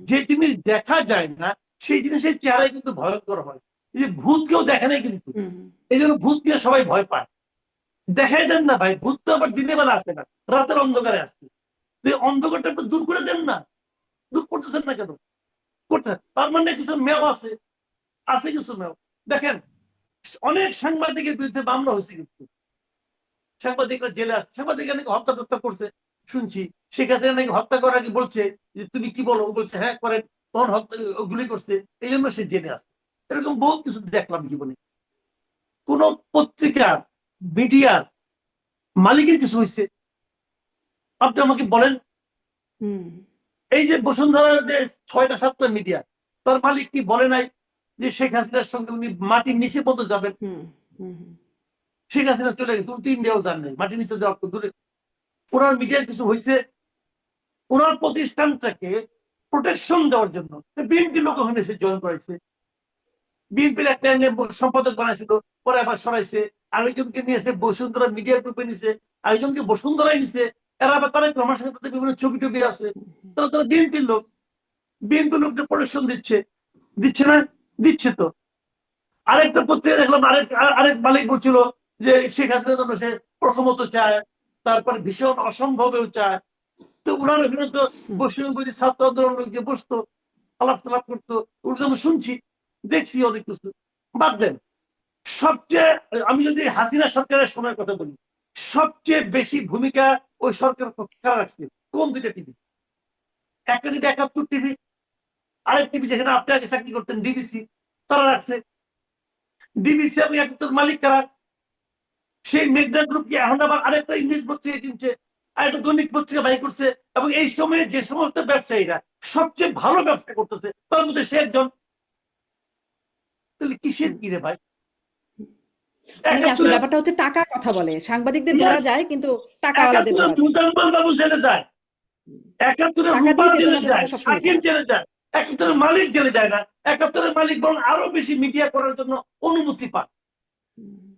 [SPEAKER 2] যে জিনিস দেখা যায় না, সেই জিনিসের চেহারায় কিন্তু ভয়ঙ্কর হয়। এই যে ভূত কেউ দেখে নাই কিন্তু, এই জন্য ভূত নিয়ে সবাই ভয় পায়। দেখাই দেন না ভাই, ভূত তো আবার দিনের বেলা আসে না, রাতের অন্ধকারে আসে। অন্ধকারটা একটু দূর করে দেন না, দূর করতেছেন না কেন? করতে তার মানে কিছু মেয় আছে, আছে কিছু মেয়। দেখেন, অনেক সাংবাদিকের বিরুদ্ধে মামলা হয়েছে, কিন্তু সাংবাদিকরা জেলে আসছে, সাংবাদিকরা নাকি হত্যা করছে শুনছি। শেখ হাসিনা নাকি হত্যা করার আগে বলছে যে তুমি কি বলো, বলছে হ্যাঁ করেন, তখন হত্যা গুলি করছে, এই জন্য সে জেলে আসছে। এরকম বহু কিছু দেখলাম জীবনে। কোন পত্রিকার, মিডিয়ার মালিকের কিছু হয়েছে? আপনি আমাকে বলেন। এই যে বসুন্ধরার যে 6টা 7টা মিডিয়া, তার মালিক কি বলে নাই যে শেখ হাসিনার সঙ্গে উনি মাটির নিচে পর্যন্ত যাবেন? শেখ হাসিনা চলে গেছে, উনি 3 যান নাই, মাটির নিচে যাওয়ার তো দূরে। ওনার মিডিয়ার কিছু হয়েছে? ওনার প্রতিষ্ঠানটাকে প্রোটেকশন দেওয়ার জন্য বিএনপি লোক ওখানে এসে জয়েন করেছে। বিএনপির একটা সম্পাদক বানাইছিল, পরে আবার সরাইছে, আরেকজনকে নিয়েছে বসুন্ধরা মিডিয়া গ্রুপে নিছে, আরেকজনকে বসুন্ধরায় নিছে। এরা আবার তারেক রহমানের সঙ্গে তাদের বিভিন্ন ছবি টবি আছে। তারা বিএনপির লোক, বিএনপি লোককে প্রোটেকশন দিচ্ছে না? দিচ্ছে তো। আরেকটা পত্রিকা দেখলাম, আরেক মালিক বলছিল যে শেখ হাসিনার জন্য সে প্রথমত চায়, তারপরে ভীষণ অসম্ভবেও চায়। তো ওনার ওখানে তো বৈষম্যবিরোধী ছাত্র আন্দোলন লোক যে বসতো, আলাপ তালাপ করতো, ওগুলো আমি শুনছি, দেখছি অনেক কিছু। বাদ দেন, সবচেয়ে আমি যদি হাসিনা সরকারের সময়ের কথা বলি, সবচেয়ে বেশি ভূমিকা ওই সরকার কারা রাখছে? কোন 2টা টিভি? একটা টিভি 71 টিভি, আরেক টিভি যেখানে আপনি আগে চাকরি করতেন ডিবিসি, তারা রাখছে। ডিবিসি এবং 71 মালিক কারা? সেই মেঘনা গ্রুপ কি এখন আবার আরেকটা ইংলিশ পত্রিকা কিনছে, আরেকটা দৈনিক পত্রিকা বাই করছে। এবং এই সময়ে যে সমস্ত ব্যবসায়ীরা সবচেয়ে ভালো ব্যবসা করতেছে, তার মধ্যে সে একজন। তাহলে কিসের কি রে ভাই?
[SPEAKER 1] আসলে ব্যাপারটা হচ্ছে টাকা কথা বলে, সাংবাদিকদের ধরা যায় কিন্তু টাকাওয়ালাদের ধরা যায়।
[SPEAKER 2] মুজাম্মেল বাবু জেলে যায়, 71
[SPEAKER 1] টাকা
[SPEAKER 2] রূপা
[SPEAKER 1] দিয়ে
[SPEAKER 2] জেলে
[SPEAKER 1] চেতনা
[SPEAKER 2] যায়,
[SPEAKER 1] দেওয়াটা সবসময়
[SPEAKER 2] শাকিল জেলে যায়, 71 মালিক জেলে যায় না। 71 মালিক বরং আরো বেশি মিডিয়া করার জন্য অনুমতি পায়।
[SPEAKER 1] হুম।